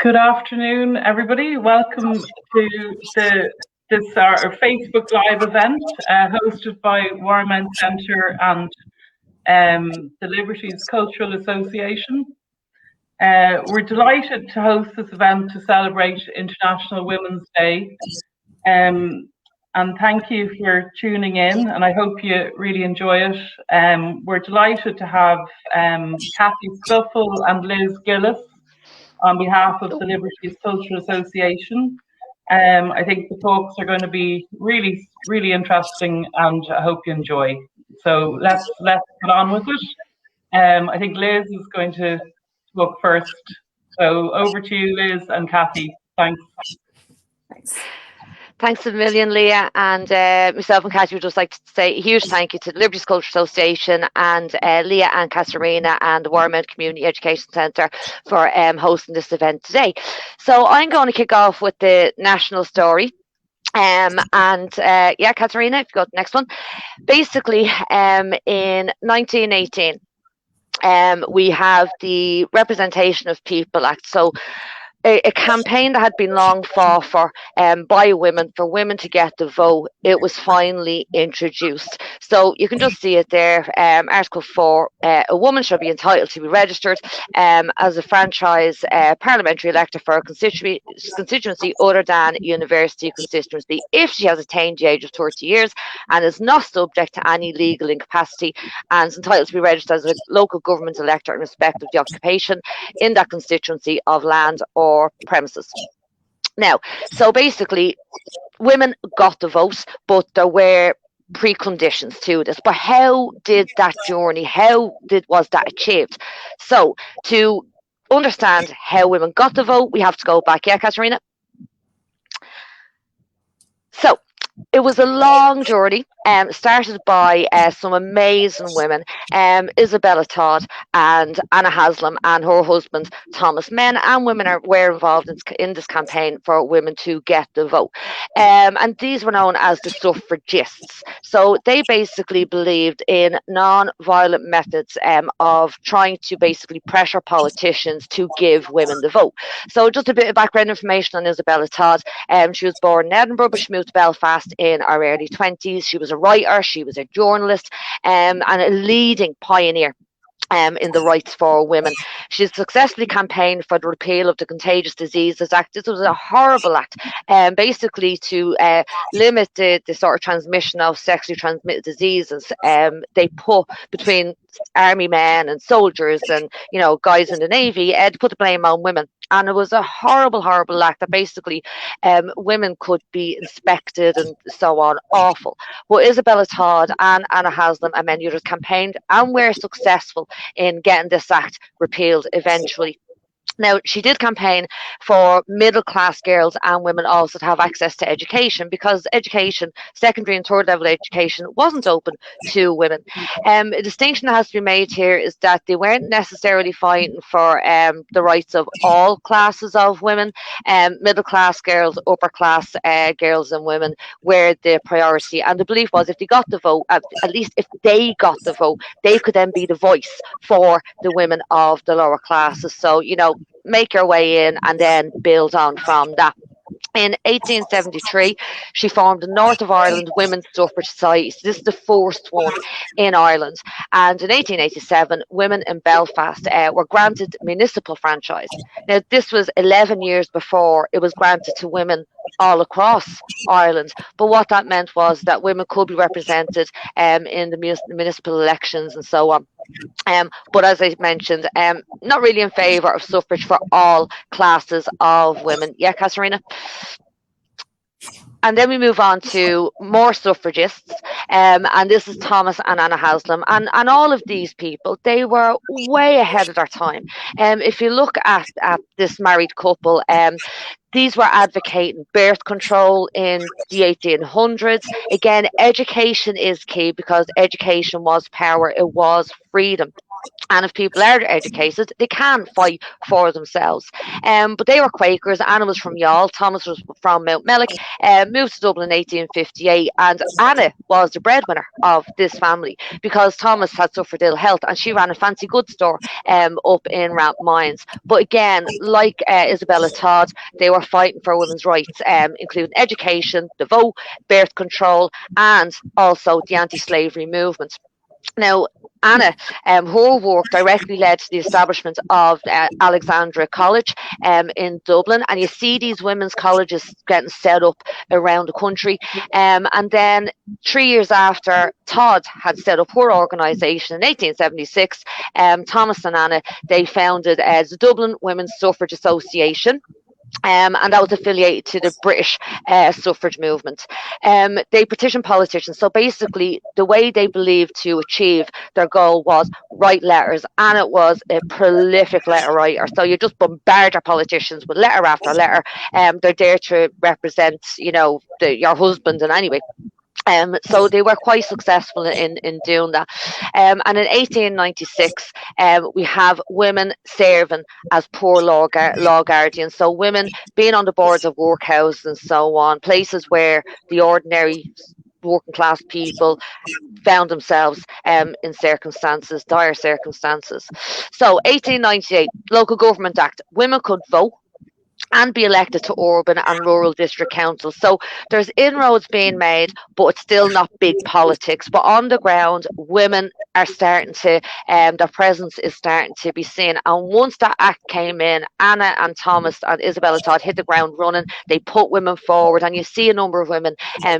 Good afternoon, everybody. Welcome to this our Facebook Live event hosted by Warrenmount Centre and the Liberties Cultural Association. We're delighted to host this event to celebrate International Women's Day. And thank you for tuning in, and I hope you really enjoy it. We're delighted to have Cathy Scuffil and Liz Gillis on behalf of the Liberties Cultural Association. I think the talks are going to be really, really interesting, and I hope you enjoy. So let's get on with it. I think Liz is going to talk first. So over to you, Liz and Cathy. Thanks. Thanks a million, Leah, and myself and Cathy would just like to say a huge thank you to the Liberties Cultural Association and Leah and Casarina and the Warrenmount Community Education Centre for hosting this event today. So I'm going to kick off with the national story. Yeah, Casarina, if you go to the next one. Basically, in 1918, we have the Representation of People Act. So a campaign that had been long fought for by women, for women to get the vote, it was finally introduced. So you can just see it there, Article 4, a woman shall be entitled to be registered as a franchise parliamentary elector for a constituency other than university constituency if she has attained the age of 30 years and is not subject to any legal incapacity and is entitled to be registered as a local government elector in respect of the occupation in that constituency of land or premises. Now, so basically, women got the vote, but there were preconditions to this. But how did that journey, was that achieved? So, to understand how women got the vote, we have to go back. Yeah, Katerina? So, it was a long journey, started by some amazing women, Isabella Todd and Anna Haslam and her husband Thomas. Men and women were involved in this campaign for women to get the vote. And these were known as the Suffragettes. So they basically believed in non-violent methods of trying to basically pressure politicians to give women the vote. So just a bit of background information on Isabella Todd. She was born in Edinburgh, but she moved to Belfast in her early 20s. She was a writer, she was a journalist, and a leading pioneer in the rights for women. She successfully campaigned for the repeal of the Contagious Diseases Act. This was a horrible act, basically to limit the sort of transmission of sexually transmitted diseases. They put between army men and soldiers and, you know, guys in the Navy, to put the blame on women. And it was a horrible, horrible act that basically women could be inspected and so on. Awful. But Isabella Todd and Anna Haslam and many others campaigned and were successful in getting this act repealed eventually. Now, she did campaign for middle-class girls and women also to have access to education, because education, secondary and third-level education, wasn't open to women. A distinction that has to be made here is that they weren't necessarily fighting for the rights of all classes of women. Middle-class girls, upper-class girls and women were the priority. And the belief was if they got the vote, at least if they got the vote, they could then be the voice for the women of the lower classes. So, you know, make your way in and then build on from that. In 1873, she formed the North of Ireland Women's Suffrage Society. So this is the first one in Ireland. And in 1887, women in Belfast were granted municipal franchise. Now, this was 11 years before it was granted to women all across Ireland. But what that meant was that women could be represented in the municipal elections and so on. But as I mentioned, not really in favour of suffrage for all classes of women. Yeah, Kasarina? And then we move on to more suffragists, and this is Thomas and Anna Haslam. And all of these people, they were way ahead of their time. If you look at this married couple, these were advocating birth control in the 1800s. Again, education is key because education was power, it was freedom. And if people are educated, they can fight for themselves. But they were Quakers. Anna was from Youghal, Thomas was from Mount Mellick, moved to Dublin in 1858. And Anna was the breadwinner of this family because Thomas had suffered ill health and she ran a fancy goods store up in Rathmines. But again, like Isabella Todd, they were fighting for women's rights, including education, the vote, birth control, and also the anti-slavery movement. Now, Anna, her work directly led to the establishment of Alexandra College in Dublin, and you see these women's colleges getting set up around the country. And then 3 years after Todd had set up her organisation in 1876, Thomas and Anna, they founded the Dublin Women's Suffrage Association. And that was affiliated to the British suffrage movement. They petitioned politicians. So basically, the way they believed to achieve their goal was write letters. And it was a prolific letter writer. So you just bombard your politicians with letter after letter. They're there to represent, your husband in any way. So they were quite successful in doing that. And in 1896, we have women serving as poor law guardians. So women being on the boards of workhouses and so on, places where the ordinary working class people found themselves in dire circumstances. So 1898, Local Government Act, women could vote and be elected to urban and rural district councils. So there's inroads being made, but it's still not big politics. But on the ground, women are starting to, their presence is starting to be seen. And once that act came in, Anna and Thomas and Isabella Todd hit the ground running. They put women forward, and you see a number of women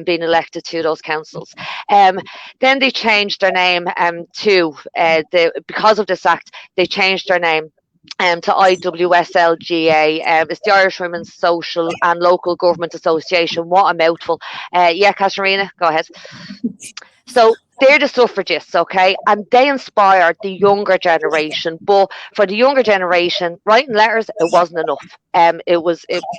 being elected to those councils. Then they changed their name because of this act, they changed their name to IWSLGA. It's the Irish Women's Social and Local Government Association. What a mouthful. Yeah, Katarina, go ahead. So they're the suffragists, okay, and they inspired the younger generation. But for the younger generation, writing letters, it wasn't enough.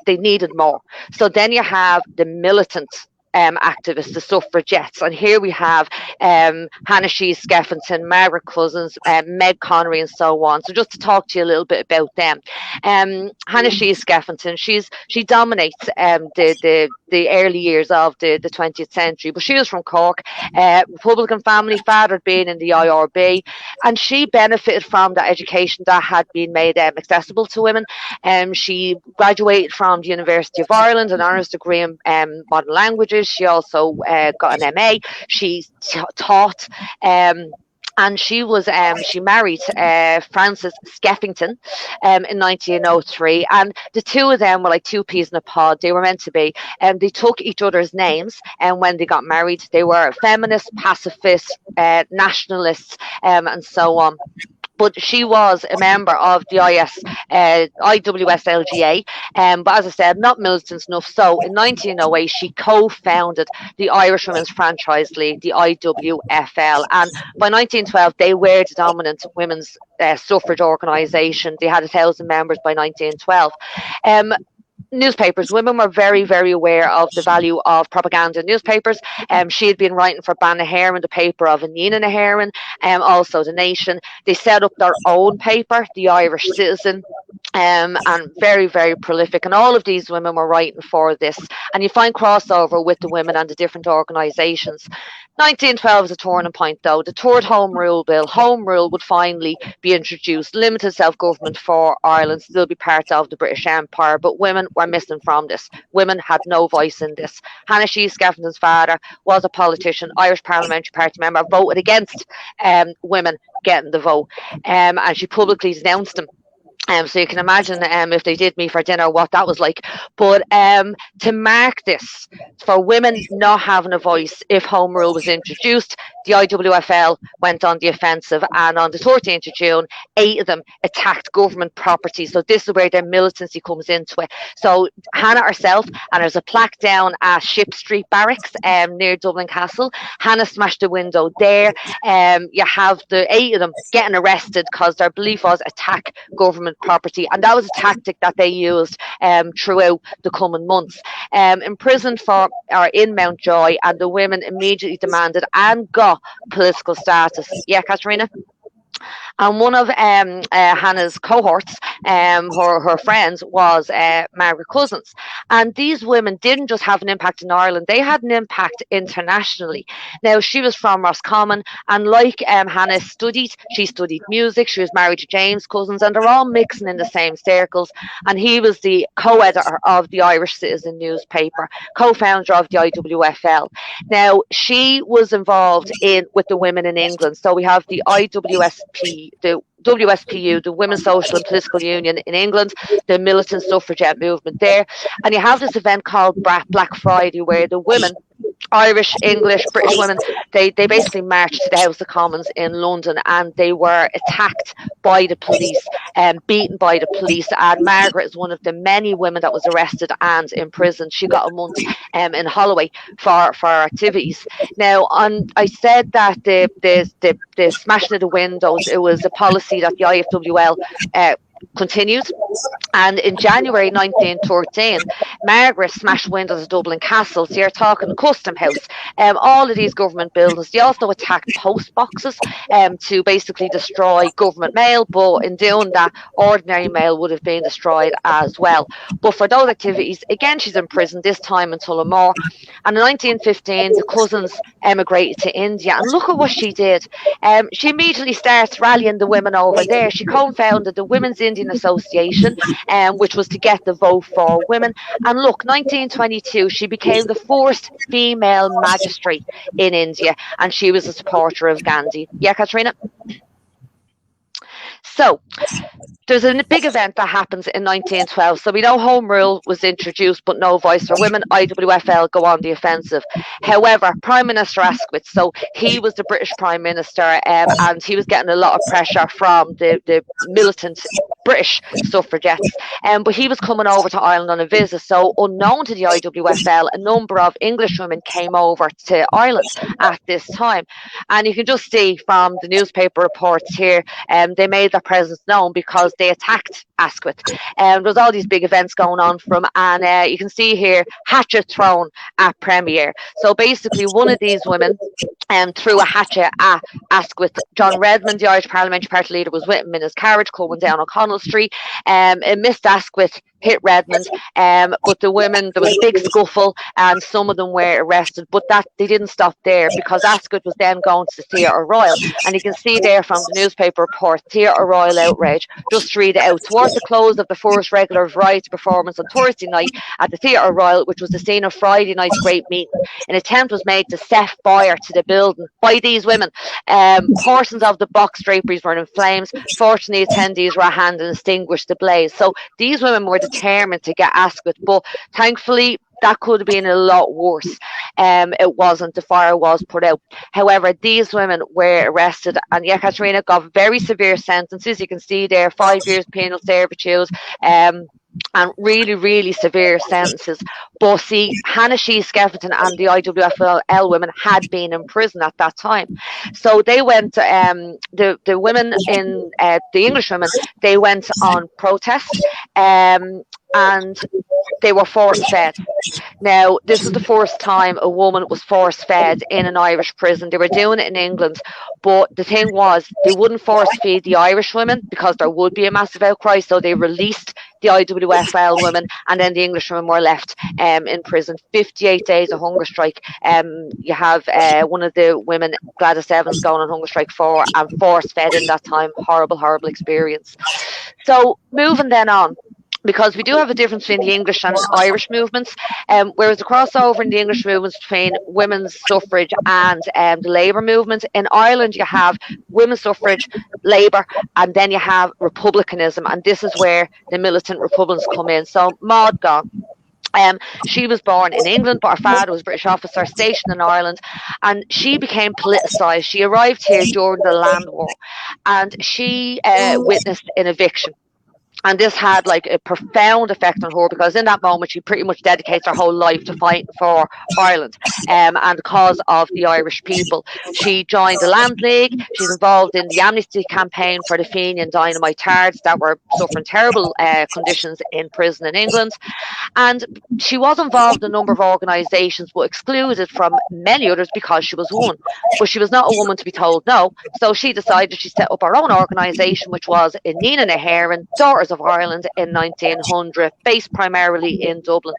They needed more. So then you have the militant activists, the suffragettes, and here we have Hannah Skeffington, Margaret Cousins, Meg Connery, and so on. So just to talk to you a little bit about them, Hannah Skeffington, she dominates the early years of the 20th century, but she was from Cork, Republican family, father being in the IRB, and she benefited from that education that had been made accessible to women. She graduated from the University of Ireland, an honours degree in modern languages. She also got an MA. She taught. And she married Francis Skeffington in 1903, and the two of them were like two peas in a pod. They were meant to be, and they took each other's names. And when they got married, they were feminists, pacifists, nationalists, and so on. But she was a member of the IWSLGA, but as I said, not militant enough. So in 1908, she co-founded the Irish Women's Franchise League, the IWFL. And by 1912, they were the dominant women's suffrage organisation. They had 1,000 members by 1912. Newspapers. Women were very, very aware of the value of propaganda in newspapers. She had been writing for Bannaherin, the paper of Anina Naherin, also The Nation. They set up their own paper, the Irish Citizen, and very, very prolific. And all of these women were writing for this. And you find crossover with the women and the different organisations. 1912 is a turning point, though. The third Home Rule Bill. Home Rule would finally be introduced. Limited self-government for Ireland, still be part of the British Empire, but women were missing from this. Women had no voice in this. Hannah Skeffington's father was a politician, Irish Parliamentary Party member, voted against women getting the vote, and she publicly denounced him. So you can imagine if they did me for dinner, what that was like. But to mark this, for women not having a voice if Home Rule was introduced, the IWFL went on the offensive, and on the 13th of June, 8 of them attacked government property. So this is where their militancy comes into it. So Hannah herself, and there's a plaque down at Ship Street Barracks near Dublin Castle. Hannah smashed the window there. You have the 8 of them getting arrested because their belief was attack government property, and that was a tactic that they used throughout the coming months. Imprisoned in Mountjoy, and the women immediately demanded and got political status. Yeah, Katerina? And one of Hannah's cohorts, her friends, was Margaret Cousins. And these women didn't just have an impact in Ireland, they had an impact internationally. Now, she was from Roscommon, and like Hannah she studied music, she was married to James Cousins, and they're all mixing in the same circles. And he was the co-editor of the Irish Citizen newspaper, co-founder of the IWFL. Now, she was involved with the women in England. So we have the IWSP, the WSPU, the Women's Social and Political Union in England, the militant suffragette movement there. And you have this event called Black Friday, where the women, Irish, English, British women, they basically marched to the House of Commons in London, and they were attacked by the police and beaten by the police. And Margaret is one of the many women that was arrested and imprisoned. She got a month in Holloway for activities. Now, I said that the smashing of the windows, it was a policy that the IFWL continued. And in January 1913, Margaret smashed windows of Dublin Castle. So you're talking the Custom House, all of these government buildings. They also attacked post boxes to basically destroy government mail, but in doing that, ordinary mail would have been destroyed as well. But for those activities, again, she's in prison, this time in Tullamore. And in 1915, the Cousins emigrated to India. And look at what she did. She immediately starts rallying the women over there. She co-founded the Women's Indian Association, which was to get the vote for women. And look, 1922, she became the first female magistrate in India, and she was a supporter of Gandhi. Yeah, Katrina? So there's a big event that happens in 1912. So we know Home Rule was introduced, but no voice for women. IWFL go on the offensive. However, Prime Minister Asquith, so he was the British Prime Minister, and he was getting a lot of pressure from the militant British suffragettes. But he was coming over to Ireland on a visit. So unknown to the IWFL, a number of English women came over to Ireland at this time. And you can just see from the newspaper reports here, they made their presence known because they attacked Asquith. There was all these big events going on and you can see here, hatchet thrown at Premier. So basically one of these women threw a hatchet at Asquith. John Redmond, the Irish Parliamentary Party leader, was with him in his carriage coming down O'Connell Street. It missed Asquith, hit Redmond, but the women, there was a big scuffle and some of them were arrested, but that they didn't stop there because Asquith was then going to the Theatre Royal. And you can see there from the newspaper report, Theatre Royal outrage. Just to read it out. Towards the close of the first regular variety performance on Thursday night at the Theatre Royal, which was the scene of Friday night's great meeting, an attempt was made to set fire to the building by these women. Portions of the box draperies were in flames. Fortunately, attendees were at hand and extinguished the blaze. So these women were determined to get Asquith, but thankfully that could have been a lot worse. It wasn't. The fire was put out. However, these women were arrested, and Katerina got very severe sentences. You can see there 5 years penal servitude, and really, really severe sentences. But see, Hannah Skeffington and the IWFL women had been in prison at that time. So they went, the women in, the English women, they went on protest, and they were force-fed. Now, this is the first time a woman was force-fed in an Irish prison. They were doing it in England, but the thing was, they wouldn't force-feed the Irish women because there would be a massive outcry, so they released the IWFL women, and then the English women were left in prison. 58 days of hunger strike. You have one of the women, Gladys Evans, going on hunger strike and force-fed in that time. Horrible, horrible experience. So, moving then on, because we do have a difference between the English and Irish movements, whereas the crossover in the English movements between women's suffrage and the labour movement. In Ireland, you have women's suffrage, labour, and then you have republicanism, and this is where the militant Republicans come in. So Maud Gonne. She was born in England, but her father was a British officer stationed in Ireland, and she became politicised. She arrived here during the Land War, and she witnessed an eviction. And this had like a profound effect on her, because in that moment she pretty much dedicates her whole life to fighting for Ireland and the cause of the Irish people. She joined the Land League. She's involved in the amnesty campaign for the Fenian dynamite tards that were suffering terrible conditions in prison in England. And she was involved in a number of organisations, but excluded from many others because she was a woman. But she was not a woman to be told no. So she decided she set up her own organisation, which was Nina na HÉireann, Daughters of Ireland, in 1900, based primarily in Dublin.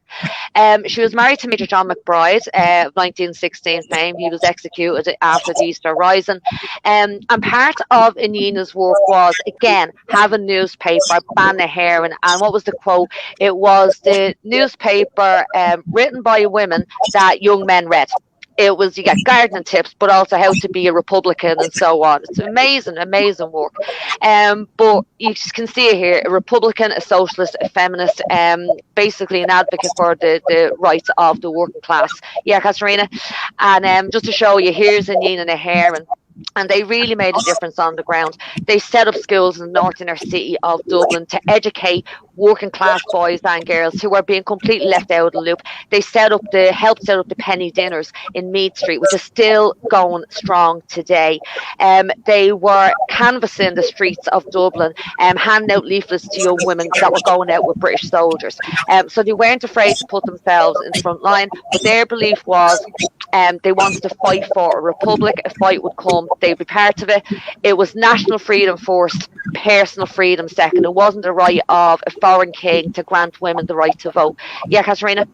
She was married to Major John McBride of 1916 fame. He was executed after the Easter Rising. And part of Nina's work was, again, have a newspaper, Ban na HÉireann. And what was the quote? It was the newspaper written by women that young men read. It was, you get gardening tips, but also how to be a Republican and so on. It's amazing, amazing work. But you can see it here, a Republican, a socialist, a feminist, basically an advocate for the rights of the working class. Yeah, Katharina? And just to show you, here's Nina na HÉireann. And they really made a difference on the ground. They set up schools in the north inner city of Dublin to educate working class boys and girls who were being completely left out of the loop. They helped set up the penny dinners in Mead Street, which is still going strong today. They were canvassing the streets of Dublin, handing out leaflets to young women that were going out with British soldiers. So they weren't afraid to put themselves in the front line, but their belief was they wanted to fight for a republic. A fight would come, they'd be part of it. It was national freedom first, personal freedom second. It wasn't the right of a foreign king to grant women the right to vote. Yeah, Katharina?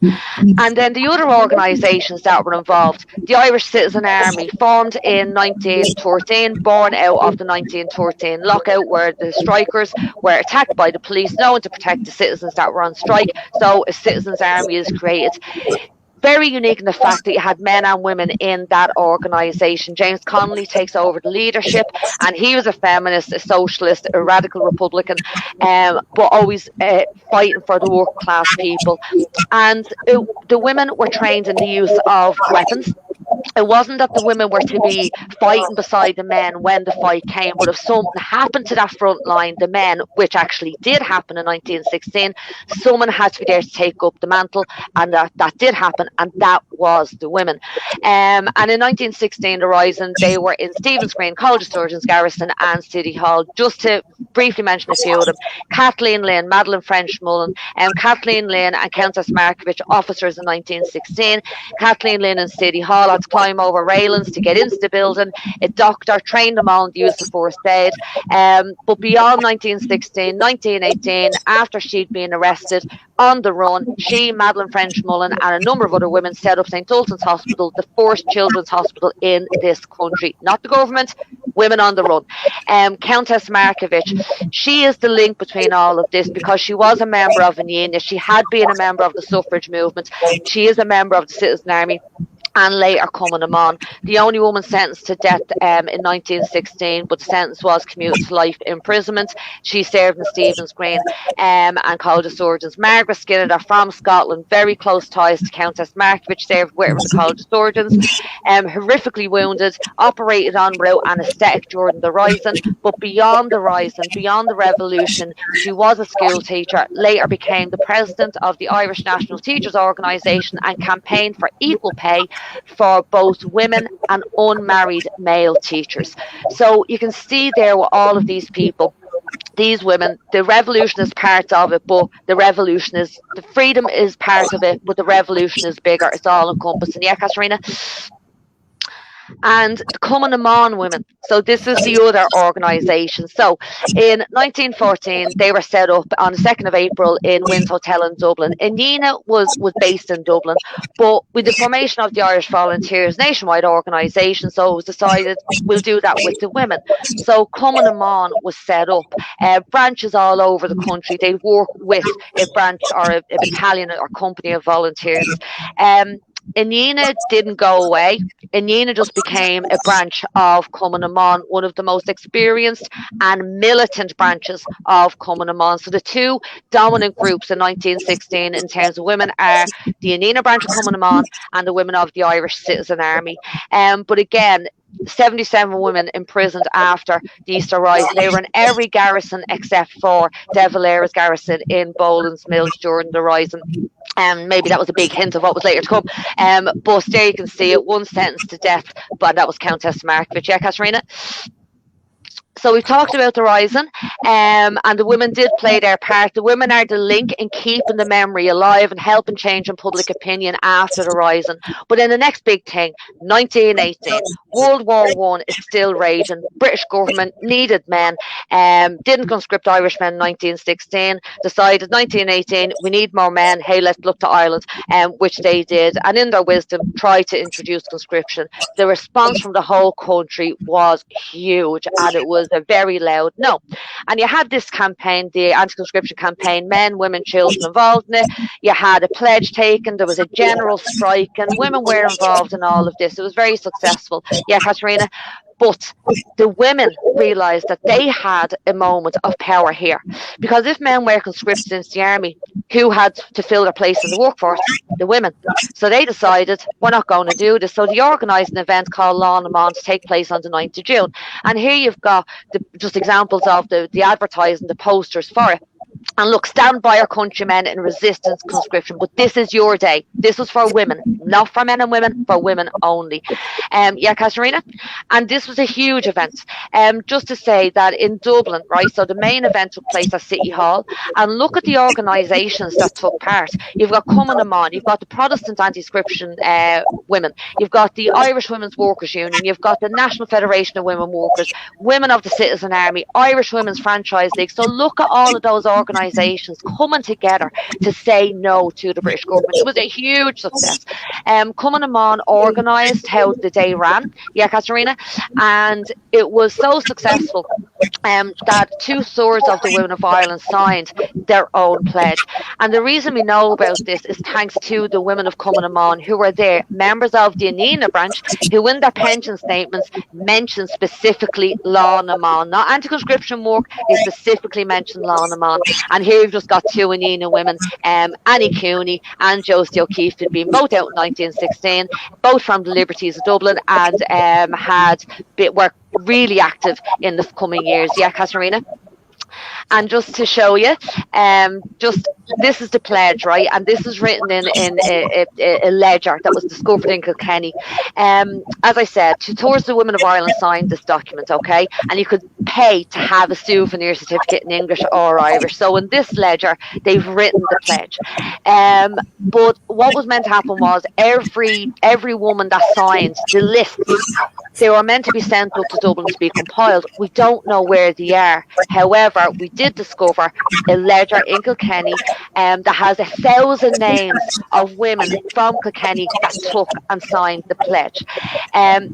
And then the other organisations that were involved, the Irish Citizen Army, formed in 1913, born out of the 1913 lockout, where the strikers were attacked by the police, knowing to protect the citizens that were on strike. So a citizens' army is created. Very unique in the fact that you had men and women in that organisation. James Connolly takes over the leadership, and he was a feminist, a socialist, a radical Republican, but always fighting for the working class people. And the women were trained in the use of weapons. It wasn't that the women were to be fighting beside the men when the fight came, but if something happened to that front line, the men, which actually did happen in 1916, someone had to be there to take up the mantle, and that did happen, and that was the women. And in 1916, the Rising, they were in Stephen's Green, College of Surgeons, Garrison, and City Hall. Just to briefly mention a few of them: Kathleen Lynn, Madeline French Mullen, Kathleen Lynn and Countess Markovich, officers in 1916. Kathleen Lynn in City Hall had to climb over railings to get into the building. A doctor trained them on the use of first aid. But beyond 1916, 1918, after she'd been arrested on the run, she, Madeline French Mullen, and a number of other women set up St. Ultan's Hospital, the first children's hospital in this country. Not the government, women on the run. Countess Markovich, she is the link between all of this, because she was a member of Union. She had been a member of the suffrage movement. She is a member of the Citizen Army, and later coming on. The only woman sentenced to death in 1916, but the sentence was commuted to life imprisonment. She served in Stephen's Green and College of Surgeons. Margaret Skinner, they're from Scotland, very close ties to Countess Markovich, served with her in the College of Surgeons. Horrifically wounded, operated on without anaesthetic during the Rising, but beyond the Rising, beyond the Revolution, she was a school teacher, later became the president of the Irish National Teachers Organisation, and campaigned for equal pay for both women and unmarried male teachers. So you can see there with all of these people, these women, the revolution is part of it, but the freedom is part of it, but the revolution is bigger. It's all encompassing. Yeah, Katharina? And the Coming Amon women. So this is the other organisation. So in 1914, they were set up on the 2nd of April in Wynn's Hotel in Dublin. Nina was based in Dublin, but with the formation of the Irish Volunteers, nationwide organisation, so it was decided we'll do that with the women. So Coming Amon was set up. Branches all over the country. They work with a branch or a battalion or company of volunteers. Inina didn't go away. Inina just became a branch of Cumann na mBan, one of the most experienced and militant branches of Cumann na mBan. So the two dominant groups in 1916 in terms of women are the Inina branch of Cumann na mBan and the women of the Irish Citizen Army. But again, 77 women imprisoned after the Easter Rising. They were in every garrison except for De Valera's garrison in Boland's Mills during the Rising. Maybe that was a big hint of what was later to come. But there you can see it, one sentence to death, but that was Countess Markovic. Yeah, Katerina? So we've talked about the Rising, and the women did play their part. The women are the link in keeping the memory alive and helping change in public opinion after the Rising. But then the next big thing, 1918, World War I is still raging. British government needed men, didn't conscript Irishmen in 1916, decided 1918, we need more men, hey, let's look to Ireland, which they did, and in their wisdom tried to introduce conscription. The response from the whole country was huge, and it was a very loud no. And you had this campaign, the Anti-Conscription Campaign, men, women, children involved in it. You had a pledge taken, there was a general strike, and women were involved in all of this. It was very successful. Yeah, Katerina? But the women realised that they had a moment of power here. Because if men were conscripted into the army, who had to fill their place in the workforce? The women. So they decided, we're not going to do this. So they organised an event called Law na mBan to take place on the 9th of June. And here you've got just examples of the advertising, the posters for it. And look, stand by our countrymen in resistance conscription. But this is your day. This was for women, not for men and women, for women only. Yeah, Katerina? And this was a huge event. Just to say that in Dublin, right, so the main event took place at City Hall. And look at the organisations that took part. You've got Cumann na mBan, you've got the Protestant Anti-Conscription women, you've got the Irish Women's Workers Union, you've got the National Federation of Women Workers, Women of the Citizen Army, Irish Women's Franchise League. So look at all of those organisations coming together to say no to the British government. It was a huge success. Cumann na mBan organised how the day ran, yeah, Katerina, and it was so successful that 2/3 of the women of Ireland signed their own pledge. And the reason we know about this is thanks to the women of Cumann na mBan who were there, members of the Inina branch, who in their pension statements mentioned specifically Law na mBan, not anti-conscription work, they specifically mentioned Law na mBan. And here we've just got two Inina women, Annie Cooney and Josie O'Keefe, had been both out in 1916, both from the Liberties of Dublin, and were really active in the coming years. Yeah, Katerina? And just to show you, this is the pledge, right? And this is written in a ledger that was discovered in Kilkenny. As I said, 2/3 of the women of Ireland signed this document, okay? And you could pay to have a souvenir certificate in English or Irish. So in this ledger, they've written the pledge. But what was meant to happen was every woman that signed the list, they were meant to be sent up to Dublin to be compiled. We don't know where they are. However, we did discover a ledger in Kilkenny that has 1,000 names of women from Kilkenny that took and signed the pledge.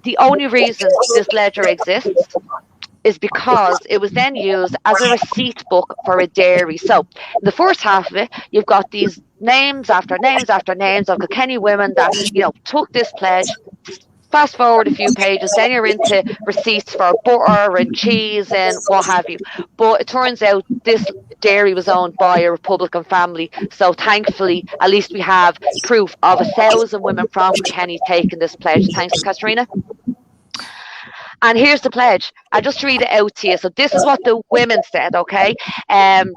The only reason this ledger exists is because it was then used as a receipt book for a dairy. So the first half of it, you've got these names after names after names of Kilkenny women that, took this pledge. Fast forward a few pages, then you're into receipts for butter and cheese and what have you. But it turns out this dairy was owned by a Republican family. So thankfully, at least we have proof of 1,000 women from Kilkenny taking this pledge. Thanks, Katerina. And here's the pledge. I just read it out to you. So this is what the women said, okay?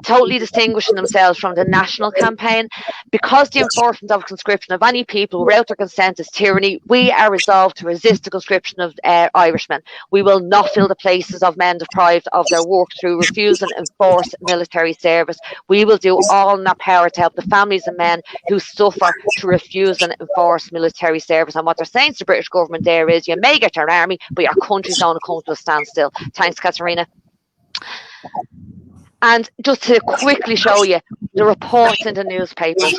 Totally distinguishing themselves from the national campaign. Because the enforcement of conscription of any people without their consent is tyranny, we are resolved to resist the conscription of Irishmen. We will not fill the places of men deprived of their work through refusing enforced military service. We will do all in our power to help the families and men who suffer to refuse and enforce military service. And what they're saying to the British government there is, you may get your army, but your country's going to come to a standstill. Thanks, Katerina. And just to quickly show you the reports in the newspapers,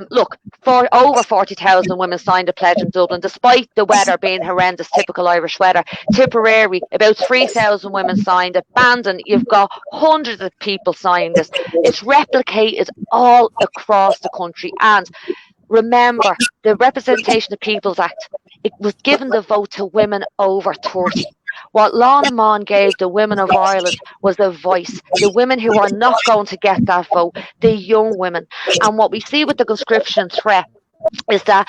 look, for over 40,000 women signed a pledge in Dublin, despite the weather being horrendous, typical Irish weather. Tipperary, about 3,000 women signed it. Bandon, you've got hundreds of people signing this. It's replicated all across the country, and remember, the Representation of Peoples Act, it was given the vote to women over 30. What Lana Mon gave the women of Ireland was a voice. The women who are not going to get that vote, the young women. And what we see with the conscription threat is that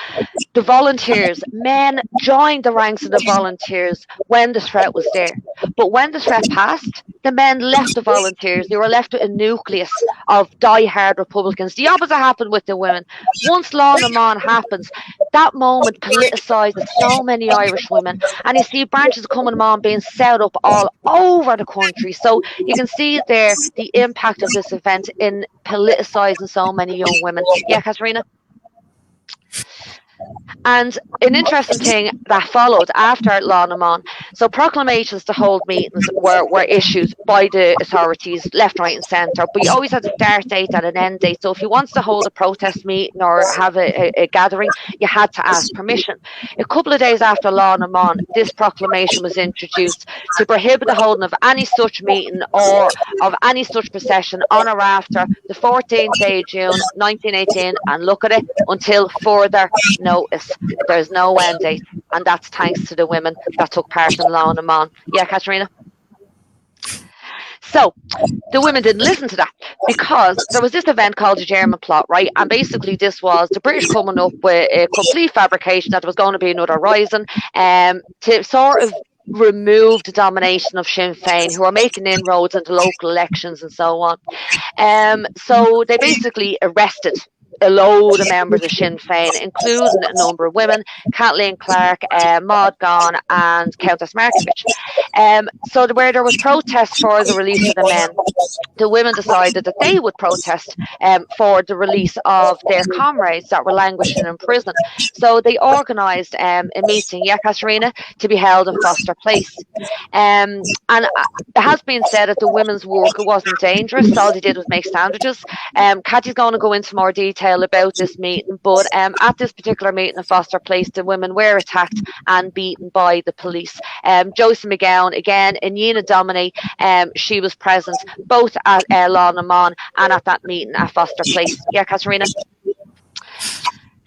the volunteers, men joined the ranks of the volunteers when the threat was there. But when the threat passed, the men left the volunteers. They were left with a nucleus of die-hard Republicans. The opposite happened with the women. Once Lana Mon happens, that moment politicised so many Irish women. And you see branches of Cumann Mon being set up all over the country. So you can see there the impact of this event in politicising so many young women. Yeah, Katharina? And an interesting thing that followed after Lana Mon, so proclamations to hold meetings were issued by the authorities, left, right and centre, but you always had a start date and an end date. So if you wanted to hold a protest meeting or have a gathering, you had to ask permission. A couple of days after Lana Mon, this proclamation was introduced to prohibit the holding of any such meeting or of any such procession on or after the 14th day of June 1918, and look at it, until further notice. There's no end date, and that's thanks to the women that took part in Lana Mon. Yeah, Katharina? So the women didn't listen to that, because there was this event called the German plot, right? And basically this was the British coming up with a complete fabrication that there was going to be another rising to sort of remove the domination of Sinn Féin, who are making inroads into local elections and so on. So they basically arrested a load of members of Sinn Féin, including a number of women, Kathleen Clark, Maud Gonne and Countess Markievicz. So where there was protests for the release of the men, the women decided that they would protest for the release of their comrades that were languishing in prison. So they organised a meeting, yeah, Katharina, to be held in Foster Place. And it has been said that the women's work wasn't dangerous. All they did was make sandwiches. Cathy's going to go into more detail about this meeting, but at this particular meeting in Foster Place, the women were attacked and beaten by the police. Josie McGowan, again, and Nina Domini, she was present both at Lana Mon and at that meeting at Foster Place. Yeah, Katharina?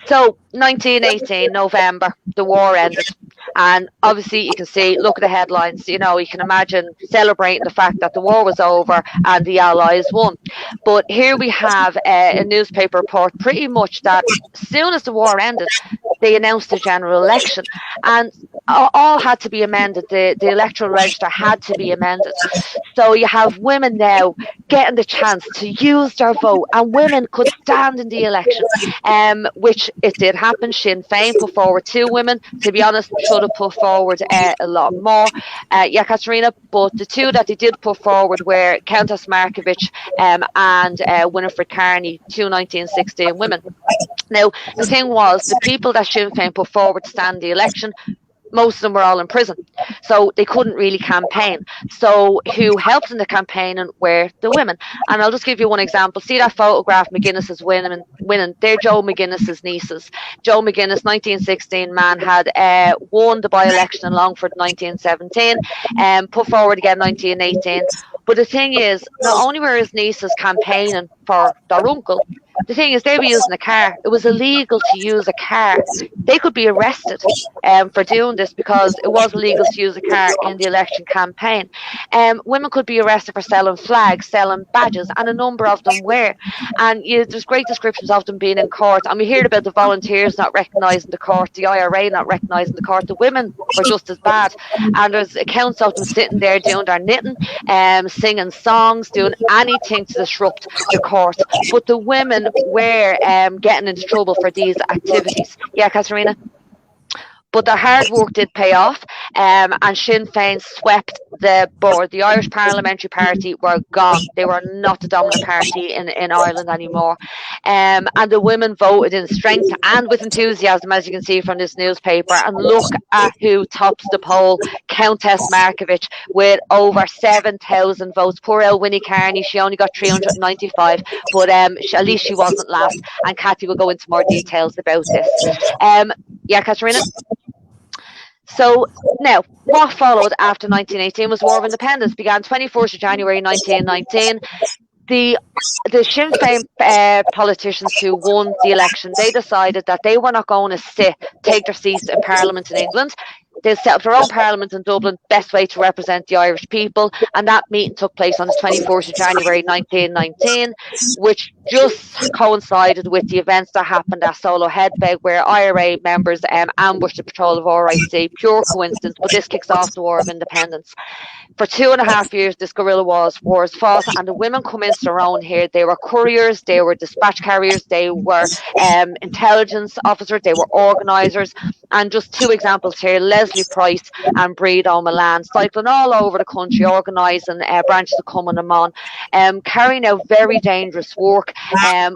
So, 1918, November, the war ended. And obviously you can see, look at the headlines, you know, you can imagine celebrating the fact that the war was over and the Allies won. But here we have a newspaper report pretty much that as soon as the war ended, they announced a general election, and all had to be amended. The electoral register had to be amended. So you have women now getting the chance to use their vote, and women could stand in the election, which it did happen. Sinn Féin put forward 2 women. To be honest, should have put forward a lot more. Yeah, Katharina, but the 2 that they did put forward were Countess Markievicz and Winifred Carney, 2 1916 women. Now, the thing was, the people that Sinn Féin put forward to stand the election, most of them were all in prison, so they couldn't really campaign. So who helped in the campaigning were the women. And I'll just give you one example. See that photograph, McGuinness's winning? They're Joe McGuinness's nieces. Joe McGuinness, 1916 man, had won the by-election in Longford in 1917, put forward again 1918. But the thing is, not only were his nieces campaigning for their uncle, the thing is, they were using a car. It was illegal to use a car. They could be arrested for doing this, because it was illegal to use a car in the election campaign. Women could be arrested for selling flags, selling badges, and a number of them were. And there's great descriptions of them being in court. And we heard about the volunteers not recognising the court, the IRA not recognising the court. The women were just as bad. And there's accounts of them sitting there doing their knitting, singing songs, doing anything to disrupt the court. But the women were getting into trouble for these activities. Yeah, Katharina? But their hard work did pay off, and Sinn Féin swept the board. The Irish Parliamentary Party were gone. They were not the dominant party in Ireland anymore. And the women voted in strength and with enthusiasm, as you can see from this newspaper. And look at who tops the poll, Countess Markievicz, with over 7,000 votes. Poor old Winnie Carney, she only got 395, but at least she wasn't last. And Cathy will go into more details about this. Yeah, Katharina? So now, what followed after 1918 was War of Independence. Began 24th of January 1919. the Sinn Féin politicians who won the election, they decided that they were not going to take their seats in Parliament in England. They set up their own Parliament in Dublin, best way to represent the Irish people, and that meeting took place on the 24th of January 1919, which just coincided with the events that happened at Solo Headbeg, where IRA members ambushed the patrol of RIC. Pure coincidence, but this kicks off the War of Independence. For 2.5 years, this guerrilla war was fought, and the women come into their own here. They were couriers, they were dispatch carriers, they were intelligence officers, they were organisers. And just two examples here, Leslie Price and Breed O'Malan, cycling all over the country, organising branches of Cumann Mon, carrying out very dangerous work,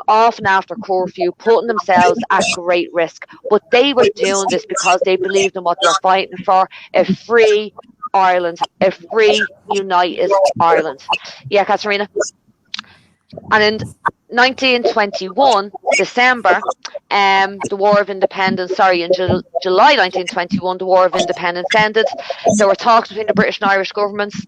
often after curfew, putting themselves at great risk. But they were doing this because they believed in what they were fighting for, a free Ireland, a free, united Ireland. Yeah, Katharina? And in 1921, December, the War of Independence, in July 1921, the War of Independence ended. There were talks between the British and Irish governments,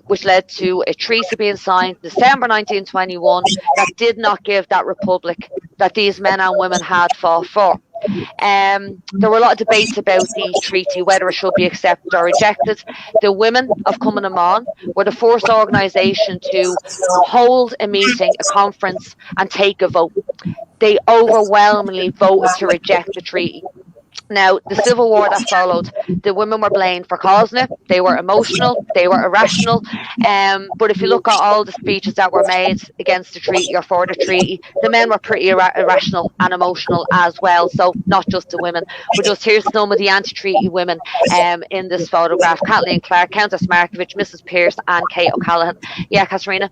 which led to a treaty being signed in December 1921 that did not give that republic that these men and women had fought for. There were a lot of debates about the treaty, whether it should be accepted or rejected. The women of Cumann Mon were the first organisation to hold a meeting, a conference, and take a vote. They overwhelmingly voted to reject the treaty. Now, the civil war that followed, the women were blamed for causing it. They were emotional, they were irrational. But if you look at all the speeches that were made against the treaty or for the treaty, the men were pretty irrational and emotional as well. So not just the women. But just here's some of the anti-treaty women in this photograph. Kathleen Clark, Countess Markievicz, Mrs. Pearce and Kate O'Callaghan. Yeah, Katharina?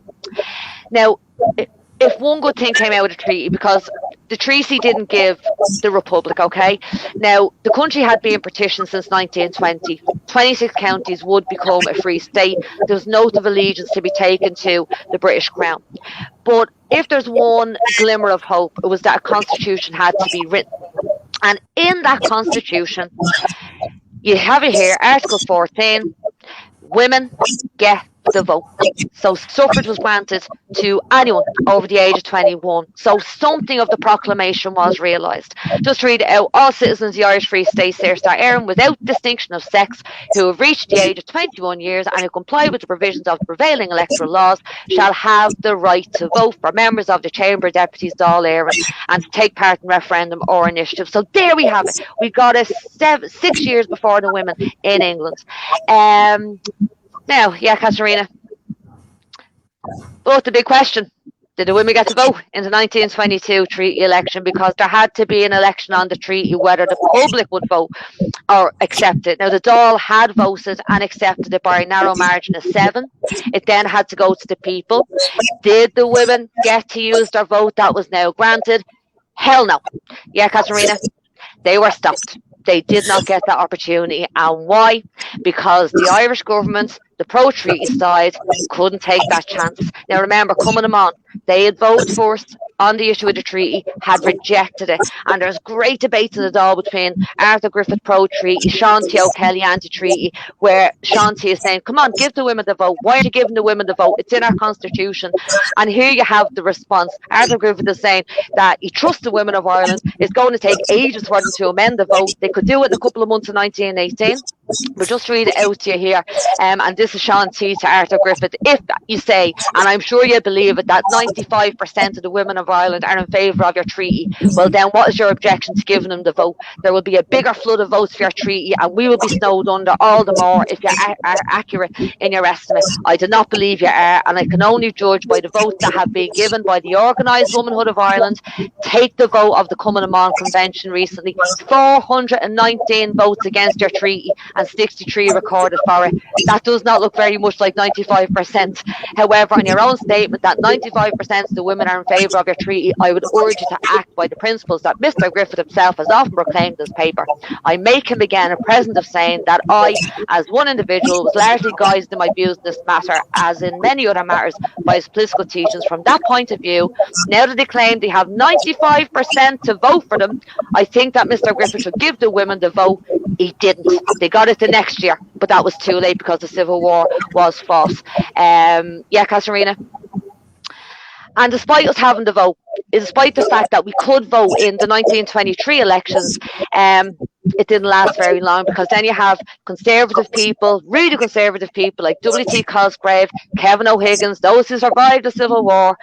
Now, if one good thing came out of the treaty, because the treaty didn't give the Republic, okay? Now, the country had been partitioned since 1920. 26 counties would become a free state. There was no of allegiance to be taken to the British Crown. But if there's one glimmer of hope, it was that a constitution had to be written. And in that constitution, you have it here, Article 14, women get the vote. So suffrage was granted to anyone over the age of 21. So something of the proclamation was realised. Just read it out. All citizens of the Irish Free State, Éireann, without distinction of sex, who have reached the age of 21 years and who comply with the provisions of the prevailing electoral laws, shall have the right to vote for members of the Chamber of Deputies, Dáil Éireann, and to take part in referendum or initiative. So there we have it. We got it 6 years before the women in England. Now, yeah, Katharina. But the big question, did the women get to vote in the 1922 treaty election? Because there had to be an election on the treaty whether the public would vote or accept it. Now, the Dáil had voted and accepted it by a narrow margin of 7. It then had to go to the people. Did the women get to use their vote that was now granted? Hell no. Yeah, Katharina, they were stopped. They did not get that opportunity. And why? Because the Irish government, the pro-treaty side, couldn't take that chance. Now remember, Cumann Mon, they had voted first on the issue of the treaty, had rejected it. And there's great debates in the Dáil between Arthur Griffith pro-treaty, Sean T. O'Kelly anti-treaty, where Sean T. is saying, come on, give the women the vote. Why aren't you giving the women the vote? It's in our constitution. And here you have the response. Arthur Griffith is saying that he trusts the women of Ireland. It's going to take ages for them to amend the vote. They could do it in a couple of months in 1918. But just read it out to you here. And this is Sean T. to Arthur Griffith. If you say, and I'm sure you believe it, that 95% of the women of Ireland are in favour of your treaty, well then what is your objection to giving them the vote? There will be a bigger flood of votes for your treaty and we will be snowed under all the more if you are accurate in your estimate. I do not believe you are, and I can only judge by the votes that have been given by the organised womanhood of Ireland. Take the vote of the Cumann Mon Convention recently. 419 votes against your treaty and 63 recorded for it. That does not look very much like 95%. However, on your own statement that 95% of the women are in favour of your treaty, I would urge you to act by the principles that Mr. Griffith himself has often proclaimed in this paper. I make him again a present of saying that I, as one individual, was largely guided in my views in this matter, as in many other matters, by his political teachings. From that point of view, now that they claim they have 95% to vote for them, I think that Mr. Griffith should give the women the vote. He didn't. They got it the next year, but that was too late because the Civil War was fought. Yeah, Katharina? And despite us having the vote, despite the fact that we could vote in the 1923 elections, it didn't last very long, because then you have conservative people, really conservative people like W.T. Cosgrave, Kevin O'Higgins, those who survived the Civil War,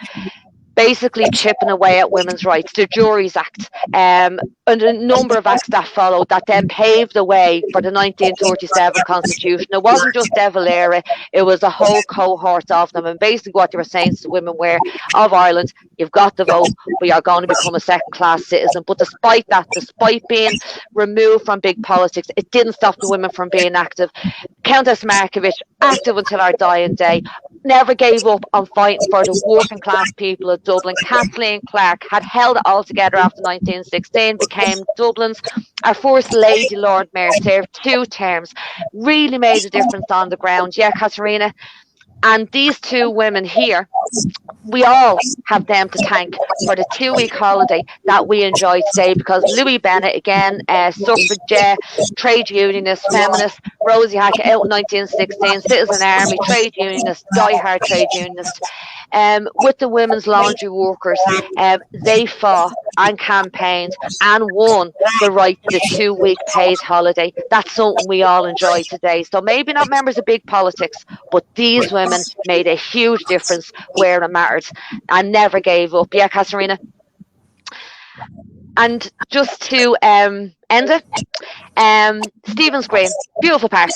basically chipping away at women's rights, the Juries Act, and a number of acts that followed that then paved the way for the 1937 Constitution. It wasn't just De Valera, it was a whole cohort of them, and basically what they were saying to women were, of Ireland, you've got the vote, but you're going to become a second-class citizen. But despite that, despite being removed from big politics, it didn't stop the women from being active. Countess Markievicz, active until our dying day, never gave up on fighting for the working class people of Dublin. Kathleen Clark had held it all together after 1916, became Dublin's our first Lady Lord Mayor, served 2 terms, really made a difference on the ground. Yeah, Katerina. And these 2 women here, we all have them to thank for the 2-week holiday that we enjoy today, because Louis Bennett, again, suffragette, trade unionist, feminist, Rosie Hackett out in 1916, citizen army, trade unionist, die-hard trade unionist, with the women's laundry workers, they fought and campaigned and won the right to the 2-week paid holiday. That's something we all enjoy today. So maybe not members of big politics, but these women made a huge difference where it mattered and never gave up. Yeah, Katerina? And just to end it, Stephen's Green, beautiful park.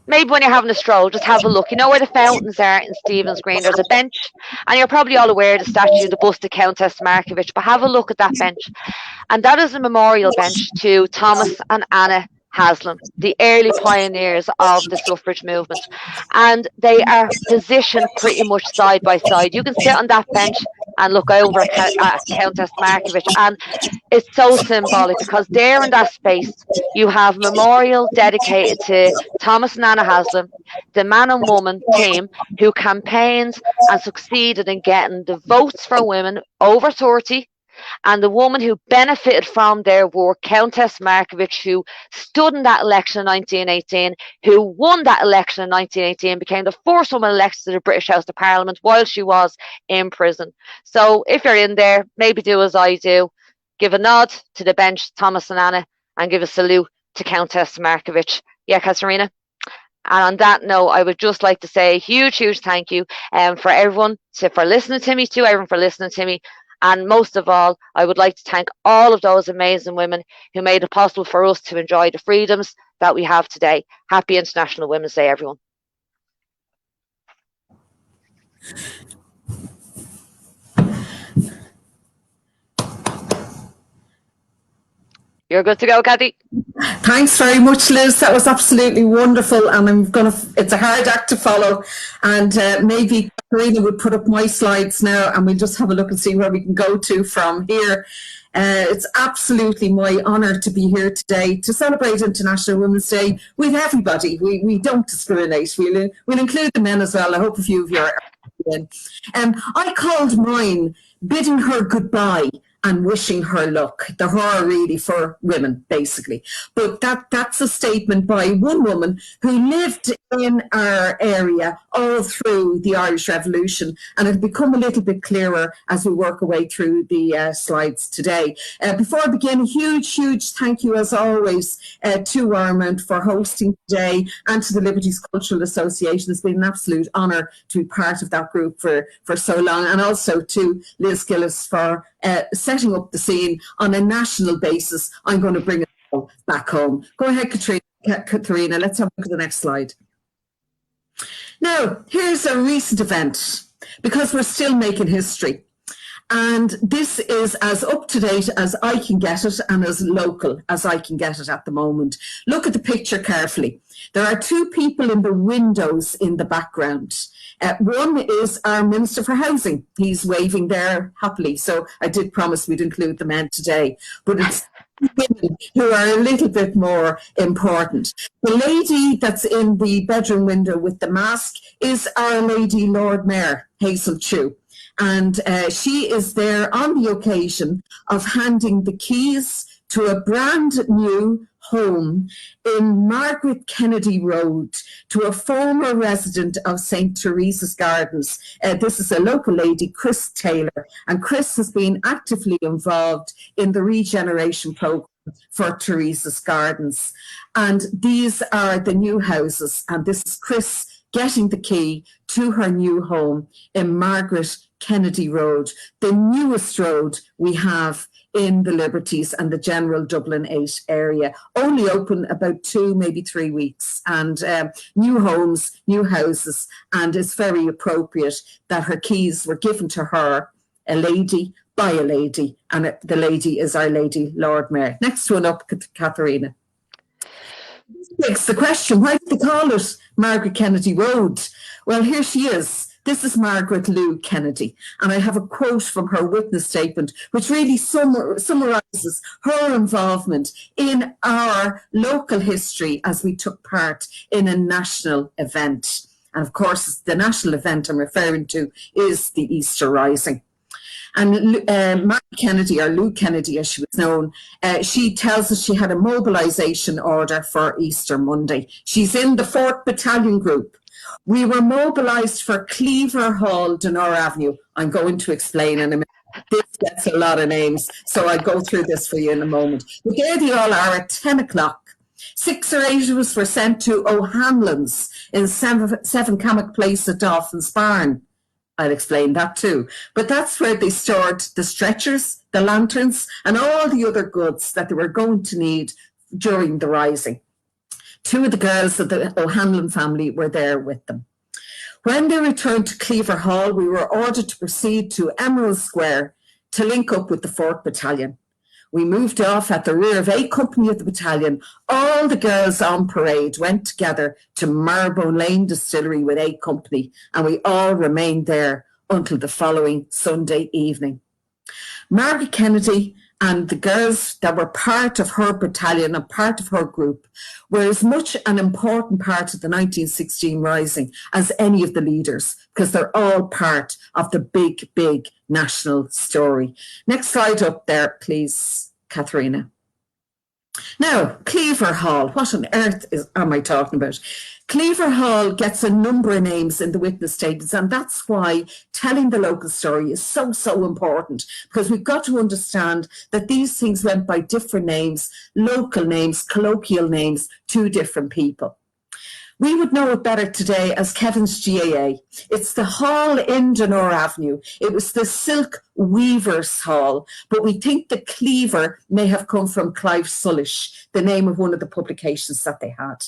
Maybe when you're having a stroll, just have a look. You know where the fountains are in Stephen's Green? There's a bench, and you're probably all aware of the statue of the bust of Countess Markievicz, but have a look at that bench. And that is a memorial bench to Thomas and Anna Haslam, the early pioneers of the suffrage movement. And they are positioned pretty much side by side. You can sit on that bench and look over at Countess Markievicz, and it's so symbolic, because there in that space you have a memorial dedicated to Thomas and Anna Haslam, the man and woman team who campaigned and succeeded in getting the votes for women over 30, and the woman who benefited from their work, Countess Markievicz, who stood in that election in 1918, who won that election in 1918, became the first woman elected to the British House of Parliament while she was in prison. So if you're in there, maybe do as I do, give a nod to the bench, Thomas and Anna, and give a salute to Countess Markievicz. Yeah, Katerina? And on that note, I would just like to say a huge, huge thank you for everyone for listening to me, and most of all, I would like to thank all of those amazing women who made it possible for us to enjoy the freedoms that we have today. Happy International Women's Day, everyone. You're good to go, Cathy. Thanks very much, Liz. That was absolutely wonderful, and it's a hard act to follow, and maybe Karina would put up my slides now, and we'll just have a look and see where we can go to from here. It's absolutely my honour to be here today to celebrate International Women's Day with everybody. We don't discriminate. We'll include the men as well. I hope a few of you are in. I called mine "Bidding Her Goodbye and Wishing Her Luck." The horror really for women, basically. But that's a statement by one woman who lived in our area all through the Irish Revolution, and it'll become a little bit clearer as we work our way through the slides today. Before I begin, a huge, huge thank you as always to Warrenmount for hosting today, and to the Liberties Cultural Association. It's been an absolute honour to be part of that group for so long, and also to Liz Gillis for setting up the scene on a national basis. I'm going to bring it back home. Go ahead, Katerina. Let's have a look at the next slide. Now, here's a recent event, because we're still making history. And this is as up-to-date as I can get it, and as local as I can get it at the moment. Look at the picture carefully. There are 2 people in the windows in the background. One is our Minister for Housing. He's waving there happily. So I did promise we'd include the men today. But it's women who are a little bit more important. The lady that's in the bedroom window with the mask is our Lady Lord Mayor, Hazel Chew. And she is there on the occasion of handing the keys to a brand new home in Margaret Kennedy Road, to a former resident of St. Teresa's Gardens. This is a local lady, Chris Taylor, and Chris has been actively involved in the regeneration programme for Teresa's Gardens. And these are the new houses, and this is Chris getting the key to her new home in Margaret Kennedy Road, the newest road we have in the Liberties and the general Dublin 8 area. Only open about 2, maybe 3 weeks, and new homes, new houses, and it's very appropriate that her keys were given to her, a lady, by a lady, and the lady is Our Lady Lord Mayor. Next one up, Katharina. Begs the question, why did they call it Margaret Kennedy Road? Well, here she is. This is Margaret Lou Kennedy, and I have a quote from her witness statement, which really summarises her involvement in our local history as we took part in a national event. And of course, the national event I'm referring to is the Easter Rising. And Margaret Kennedy, or Lou Kennedy as she was known, she tells us she had a mobilisation order for Easter Monday. She's in the 4th Battalion Group. We were mobilised for Cleaver Hall, Donore Avenue. I'm going to explain in a minute. This gets a lot of names, so I'll go through this for you in a moment. But there they all are at 10 o'clock. 6 or 8 of us were sent to O'Hanlon's in 7 Cammack Place at Dolphin's Barn. I'll explain that too. But that's where they stored the stretchers, the lanterns, and all the other goods that they were going to need during the rising. 2 of the girls of the O'Hanlon family were there with them. When they returned to Cleaver Hall, we were ordered to proceed to Emerald Square to link up with the 4th Battalion. We moved off at the rear of A Company of the battalion. All the girls on parade went together to Marylebone Lane Distillery with A Company, and we all remained there until the following Sunday evening. Margaret Kennedy and the girls that were part of her battalion and part of her group were as much an important part of the 1916 Rising as any of the leaders, because they're all part of the big, big national story. Next slide up there, please, Katharina. Now, Cleaver Hall, what on earth am I talking about? Cleaver Hall gets a number of names in the witness statements, and that's why telling the local story is so, so important, because we've got to understand that these things went by different names, local names, colloquial names to different people. We would know it better today as Kevin's GAA. It's the hall in Donore Avenue. It was the Silk Weavers Hall, but we think the Cleaver may have come from Clive Sullish, the name of one of the publications that they had.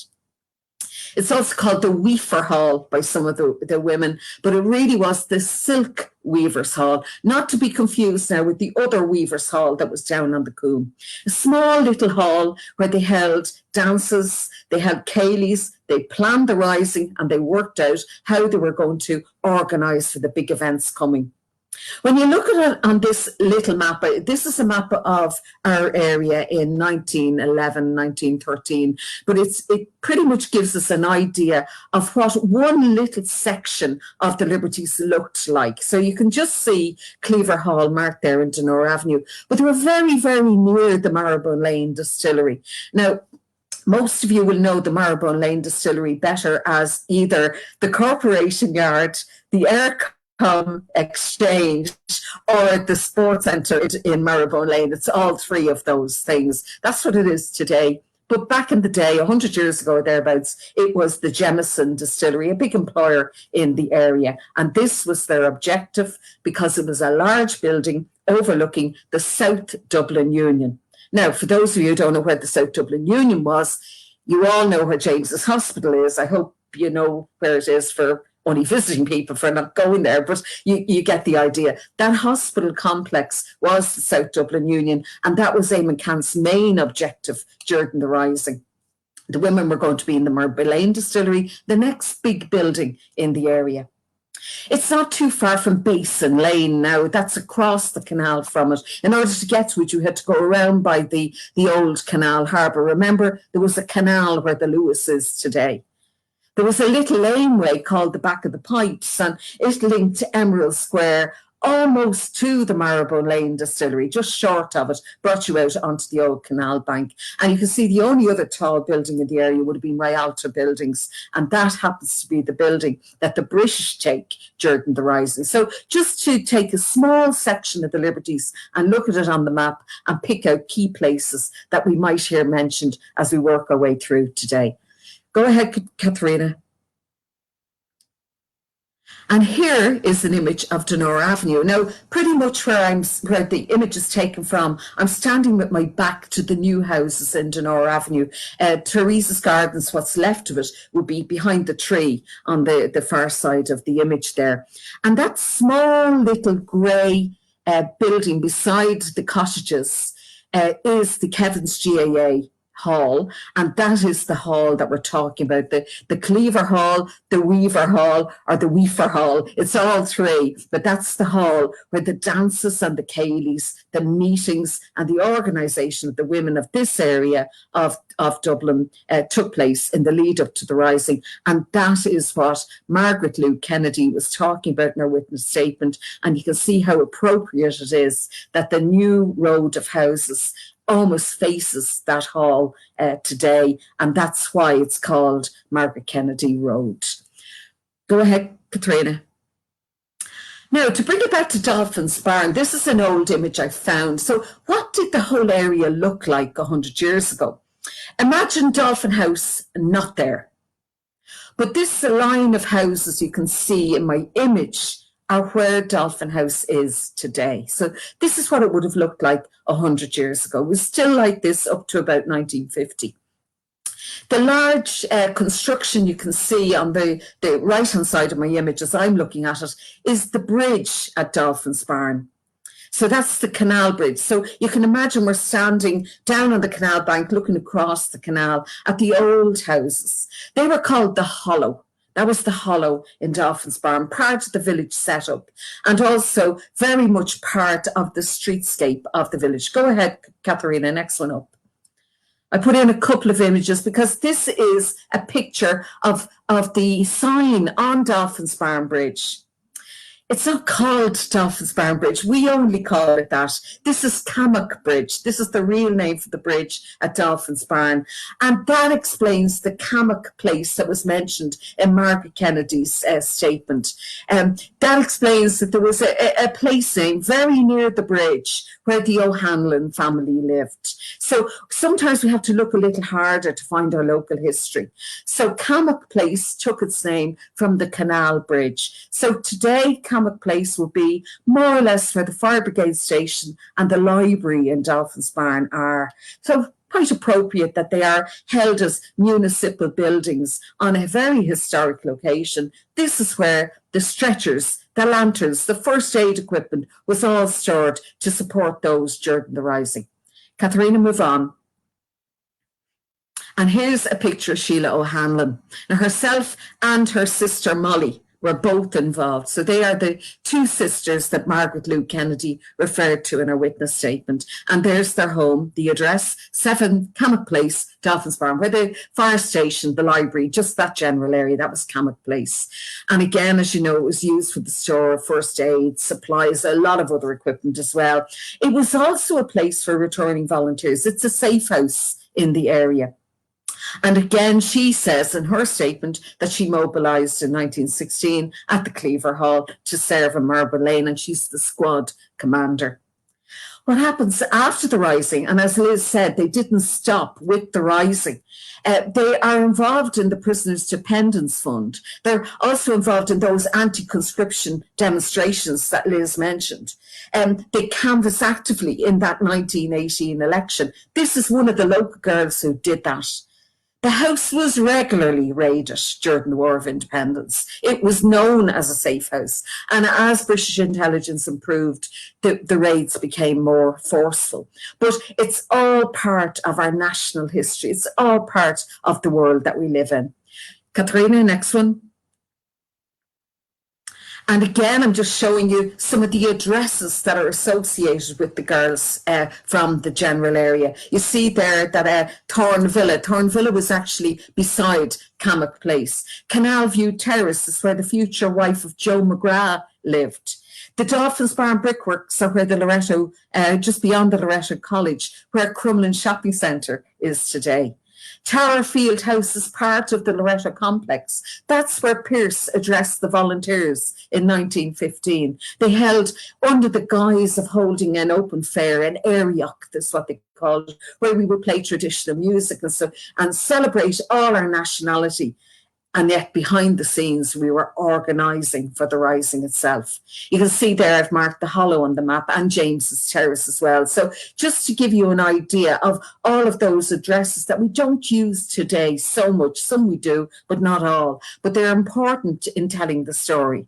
It's also called the Weaver Hall by some of the women, but it really was the Silk Weavers Hall, not to be confused now with the other Weavers Hall that was down on the Coombe. A small little hall where they held dances, they held ceilidhs, they planned the rising, and they worked out how they were going to organise for the big events coming. When you look at it on this little map, this is a map of our area in 1911, 1913, but it pretty much gives us an idea of what one little section of the Liberties looked like. So you can just see Cleaver Hall marked there in Donore Avenue, but they were very, very near the Marylebone Lane Distillery. Now, most of you will know the Marylebone Lane Distillery better as either the Corporation Yard, the Aircom Exchange, or the Sports Centre in Marylebone Lane. It's all three of those things. That's what it is today. But back in the day, 100 years ago or thereabouts, it was the Jameson Distillery, a big employer in the area. And this was their objective because it was a large building overlooking the South Dublin Union. Now, for those of you who don't know where the South Dublin Union was, you all know where James's Hospital is. I hope you know where it is for only visiting people, for not going there, but you get the idea. That hospital complex was the South Dublin Union, and that was Eamon Cant's main objective during the rising. The women were going to be in the Marylebone Lane Distillery, the next big building in the area. It's not too far from Basin Lane now. That's across the canal from it. In order to get to it, you had to go around by the old canal harbour. Remember, there was a canal where the Lewis is today. There was a little laneway called the Back of the Pipes, and it linked Emerald Square almost to the Marylebone Lane Distillery, just short of it, brought you out onto the old canal bank. And you can see the only other tall building in the area would have been Rialto Buildings, and that happens to be the building that the British take during the Rising. So just to take a small section of the Liberties and look at it on the map and pick out key places that we might hear mentioned as we work our way through today. Go ahead, Katharina. And here is an image of Donora Avenue. Now, pretty much where the image is taken from, I'm standing with my back to the new houses in Donora Avenue. Teresa's Gardens, what's left of it, would be behind the tree on the far side of the image there. And that small little grey building beside the cottages is the Kevin's GAA Hall, and that is the hall that we're talking about, the Cleaver Hall, the Weaver Hall, or the Weaver Hall. It's all three, but that's the hall where the dances and the ceilidhs, the meetings and the organisation of the women of this area of Dublin took place in the lead up to the Rising. And that is what Margaret Lou Kennedy was talking about in her witness statement. And you can see how appropriate it is that the new road of houses almost faces that hall today, and that's why it's called Margaret Kennedy Road. Go ahead, Katrina. Now, to bring it back to Dolphin's Barn, this is an old image I found. So what did the whole area look like 100 years ago? Imagine Dolphin House not there. But this line of houses you can see in my image are where Dolphin House is today. So this is what it would have looked like 100 years ago. It was still like this up to about 1950. The large construction you can see on the right-hand side of my image as I'm looking at it is the bridge at Dolphin's Barn. So that's the canal bridge. So you can imagine we're standing down on the canal bank looking across the canal at the old houses. They were called the Hollow. That was the Hollow in Dolphin's Barn, part of the village setup, and also very much part of the streetscape of the village. Go ahead, Katharina, next one up. I put in a couple of images because this is a picture of the sign on Dolphin's Barn Bridge. It's not called Dolphin's Barn Bridge. We only call it that. This is Cammock Bridge. This is the real name for the bridge at Dolphin's Barn. And that explains the Cammock place that was mentioned in Margaret Kennedy's statement. That explains that there was a place name very near the bridge where the O'Hanlon family lived. So sometimes we have to look a little harder to find our local history. So Cammock Place took its name from the canal bridge. So today, Cammock Place will be more or less where the fire brigade station and the library in Dolphin's Barn are. So quite appropriate that they are held as municipal buildings on a very historic location. This is where the stretchers, the lanterns, the first aid equipment was all stored to support those during the Rising. Katharina, move on. And here's a picture of Sheila O'Hanlon. Now, herself and her sister Molly were both involved. So they are the two sisters that Margaret Lou Kennedy referred to in her witness statement. And there's their home, the address, 7 Cammock Place, Dolphin's Barn, where the fire station, the library, just that general area, that was Cammock Place. And again, as you know, it was used for the store of first aid, supplies, a lot of other equipment as well. It was also a place for returning volunteers. It's a safe house in the area. And again, she says in her statement that she mobilised in 1916 at the Cleaver Hall to serve in Marylebone Lane, and she's the squad commander. What happens after the Rising, and as Liz said, they didn't stop with the Rising. They are involved in the Prisoners' Dependence Fund. They're also involved in those anti-conscription demonstrations that Liz mentioned. They canvass actively in that 1918 election. This is one of the local girls who did that. The house was regularly raided during the War of Independence. It was known as a safe house. And as British intelligence improved, the raids became more forceful. But it's all part of our national history. It's all part of the world that we live in. Katharina, next one. And again, I'm just showing you some of the addresses that are associated with the girls from the general area. You see there that Thorn Villa was actually beside Cammock Place. Canal View Terrace is where the future wife of Joe McGrath lived. The Dolphins Barn brickworks are where the Loretto, just beyond the Loretto College, where Crumlin Shopping Centre is today. Tower Field House is part of the Loretto complex. That's where Pearse addressed the volunteers in 1915. They held, under the guise of holding an open fair, an Éireach, that's what they called it, where we would play traditional music and stuff and celebrate all our nationality. And yet behind the scenes, we were organising for the rising itself. You can see there I've marked the Hollow on the map and James's Terrace as well. So just to give you an idea of all of those addresses that we don't use today so much. Some we do, but not all. But they're important in telling the story.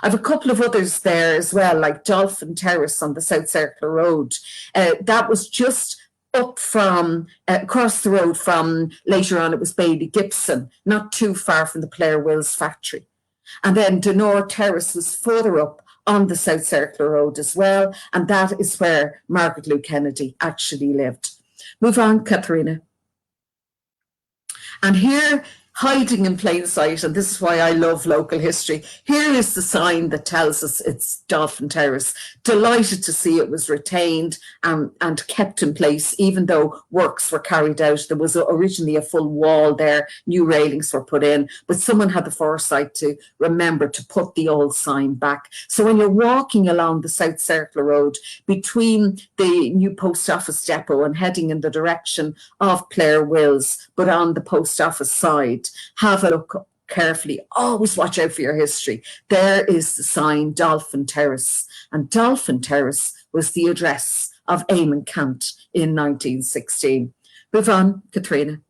I have a couple of others there as well, like Dolphin Terrace on the South Circular Road. That was just up from, across the road from, later on it was Bailey Gibson, not too far from the Clare Wills factory. And then Donore Terrace was further up on the South Circular Road as well, and that is where Margaret Lou Kennedy actually lived. Move on, Katharina. And here, hiding in plain sight, and this is why I love local history, here is the sign that tells us it's Dolphin Terrace. Delighted to see it was retained and kept in place, even though works were carried out. There was originally a full wall there, new railings were put in, but someone had the foresight to remember to put the old sign back. So when you're walking along the South Circular Road between the new post office depot and heading in the direction of Clare Wills, but on the post office side, have a look carefully. Always watch out for your history. There is the sign Dolphin Terrace, and Dolphin Terrace was the address of Eamon Cant in 1916. Move on, Katrina.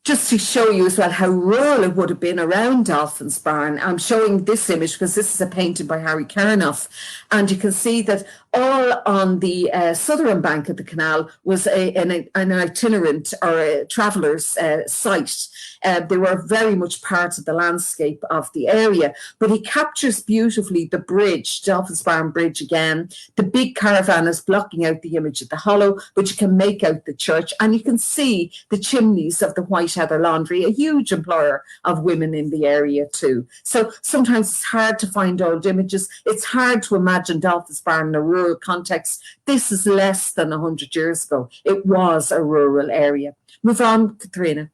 Just to show you as well how rural it would have been around Dolphin's Barn, I'm showing this image because this is a painting by Harry Kernoff, and you can see that all on the southern bank of the canal was an itinerant or a traveller's site. They were very much part of the landscape of the area, but he captures beautifully the bridge, Dolphin's Barn Bridge again. The big caravan is blocking out the image of the hollow, but you can make out the church, and you can see the chimneys of the White Heather Laundry, a huge employer of women in the area too. So sometimes it's hard to find old images. It's hard to imagine Dolphin's Barn in a rural context. This is less than 100 years ago. It was a rural area. Move on, Katrina.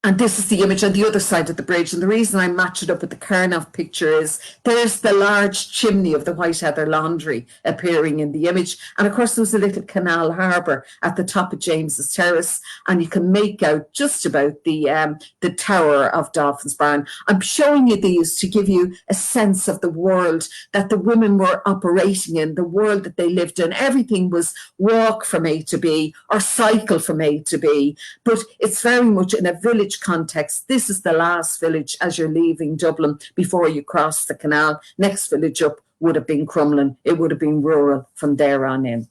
And this is the image on the other side of the bridge. And the reason I match it up with the Kernoff picture is there's the large chimney of the White Heather Laundry appearing in the image. And of course, there's a little canal harbour at the top of James's Terrace. And you can make out just about the tower of Dolphin's Barn. I'm showing you these to give you a sense of the world that the women were operating in, the world that they lived in. Everything was walk from A to B or cycle from A to B. But it's very much in a village context. This is the last village as you're leaving Dublin before you cross the canal. Next village up would have been Crumlin. It would have been rural from there on in.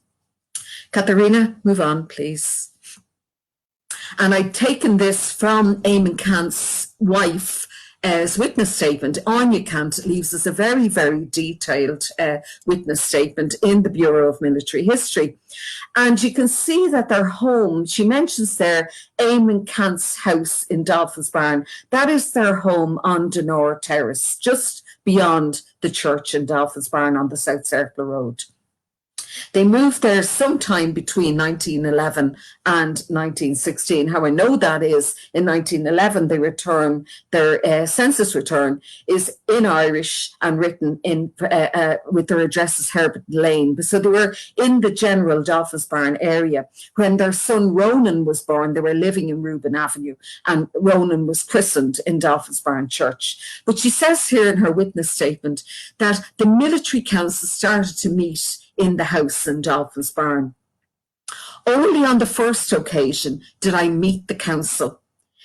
Katharina, move on, please. And I'd taken this from Eamon Cant's wife, as witness statement. Anya Cant leaves us a very, very detailed witness statement in the Bureau of Military History. And you can see that their home, she mentions there, Eamon Cant's house in Dolphin's Barn. That is their home on Donore Terrace, just beyond the church in Dolphin's Barn on the South Circular Road. They moved there sometime between 1911 and 1916. How I know that is in 1911 they return, their census return is in Irish and written in with their addresses Herbert Lane. So they were in the general Dolphin's Barn area. When their son Ronan was born, they were living in Reuben Avenue, and Ronan was christened in Dolphin's Barn Church. But she says here in her witness statement that the military council started to meet in the house in Dolphin's Barn. Only on the first occasion did I meet the council.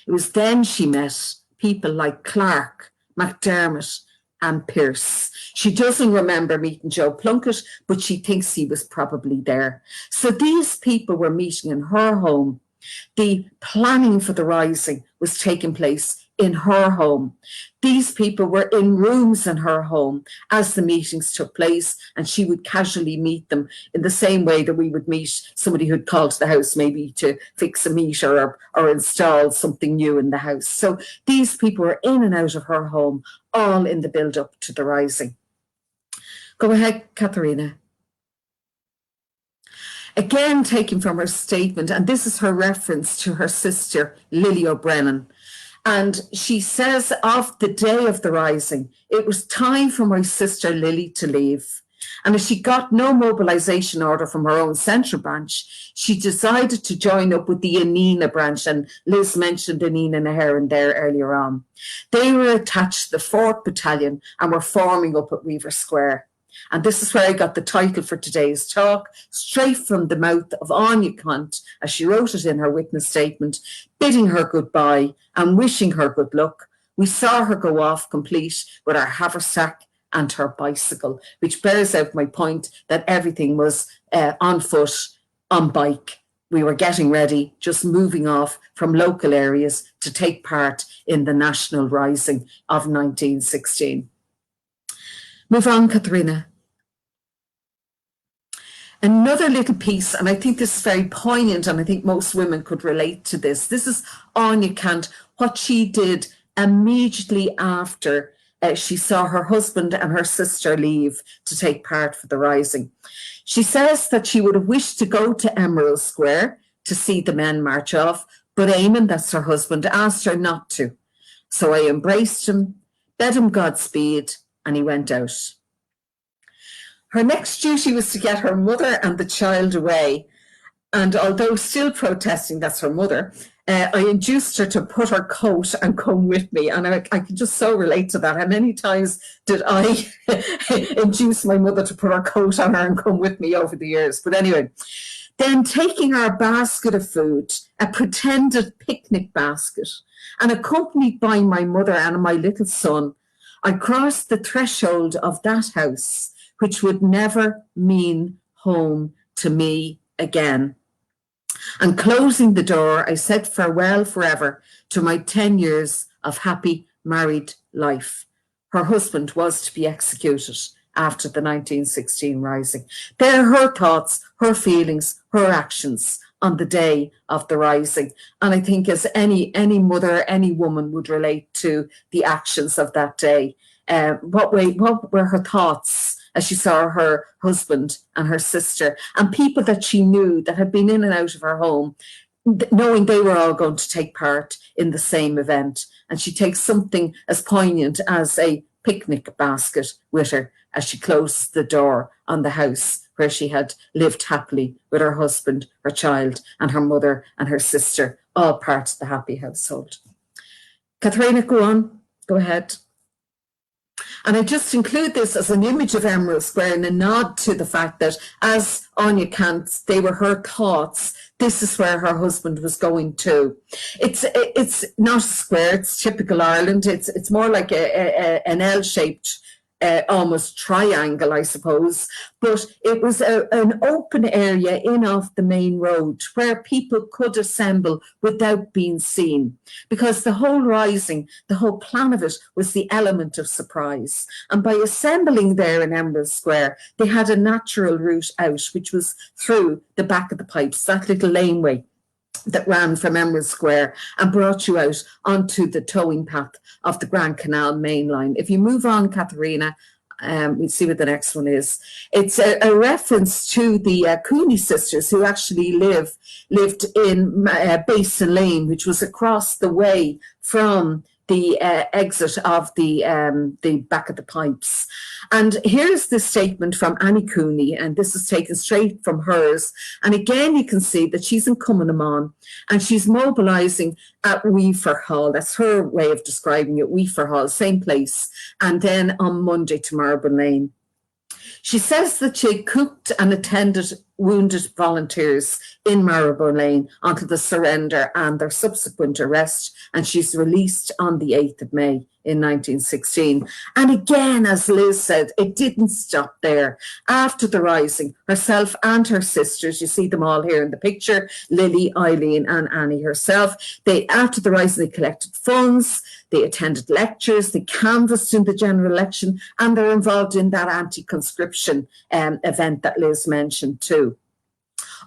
It was then she met people like Clark, McDermott and Pearse. She doesn't remember meeting Joe Plunkett, but she thinks he was probably there. So these people were meeting in her home. The planning for the rising was taking place in her home. These people were in rooms in her home as the meetings took place, and she would casually meet them in the same way that we would meet somebody who'd called to the house maybe to fix a meter or install something new in the house. So these people were in and out of her home, all in the build-up to the rising. Go ahead, Katharina. Again, taken from her statement, and this is her reference to her sister, Lily O'Brennan. And she says of the day of the rising, it was time for my sister Lily to leave. And as she got no mobilisation order from her own central branch, she decided to join up with the Anina branch. And Liz mentioned Anina Naharan there earlier on. They were attached to the 4th Battalion and were forming up at Weaver Square. And this is where I got the title for today's talk, straight from the mouth of Anya Kant, as she wrote it in her witness statement, bidding her goodbye and wishing her good luck. We saw her go off complete with her haversack and her bicycle, which bears out my point that everything was on foot, on bike. We were getting ready, just moving off from local areas to take part in the national rising of 1916. Move on, Katharina. Another little piece, and I think this is very poignant, and I think most women could relate to this. This is Anya Kant, what she did immediately after she saw her husband and her sister leave to take part for the rising. She says that she would have wished to go to Emerald Square to see the men march off, but Eamon, that's her husband, asked her not to. So I embraced him, bade him Godspeed, and he went out. Her next duty was to get her mother and the child away. And although still protesting, that's her mother, I induced her to put her coat and come with me. And I can just so relate to that. How many times did I induce my mother to put her coat on her and come with me over the years? But anyway, then taking our basket of food, a pretended picnic basket, and accompanied by my mother and my little son, I crossed the threshold of that house, which would never mean home to me again. And closing the door, I said farewell forever to my 10 years of happy married life. Her husband was to be executed after the 1916 rising. They're her thoughts, her feelings, her actions on the day of the rising. And I think as any mother, any woman would relate to the actions of that day. What were her thoughts as she saw her husband and her sister and people that she knew that had been in and out of her home, knowing they were all going to take part in the same event? And she takes something as poignant as a picnic basket with her as she closes the door on the house where she had lived happily with her husband, her child, and her mother and her sister, all part of the happy household. Katharina, go on, go ahead. And I just include this as an image of Emerald Square and a nod to the fact that, as Anya Kant, they were her thoughts. This is where her husband was going to. It's not a square, it's typical Ireland. It's more like an L-shaped almost triangle, I suppose, but it was an open area in off the main road where people could assemble without being seen, because the whole rising, the whole plan of it was the element of surprise. And by assembling there in Emerald Square, they had a natural route out, which was through the back of the pipes, that little laneway that ran from Emerald Square and brought you out onto the towing path of the Grand Canal main line. If you move on, Katharina, we'll see what the next one is. It's a reference to the Cooney sisters, who actually lived in Basin Lane, which was across the way from the exit of the back of the pipes. And here's the statement from Annie Cooney, and this is taken straight from hers. And again, you can see that she's in Cumminamon and she's mobilising at Weaver Hall. That's her way of describing it, Weaver Hall, same place. And then on Monday to Marble Lane. She says that she cooked and attended wounded volunteers in Marylebone Lane until the surrender and their subsequent arrest, and she's released on the 8th of May in 1916. And again, as Liz said, it didn't stop there. After the rising, herself and her sisters, you see them all here in the picture, Lily, Eileen and Annie herself, after the rising, they collected funds, they attended lectures, they canvassed in the general election, and they're involved in that anti-conscription event that Liz mentioned too.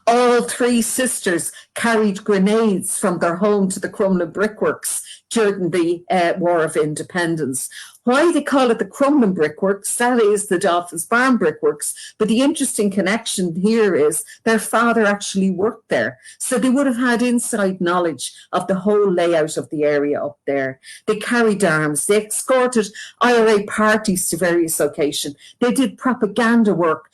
All three sisters carried grenades from their home to the Crumlin Brickworks during the War of Independence. Why they call it the Crumlin Brickworks, that is the Dolphin's Barn Brickworks, but the interesting connection here is their father actually worked there. So they would have had inside knowledge of the whole layout of the area up there. They carried arms, they escorted IRA parties to various locations, they did propaganda work,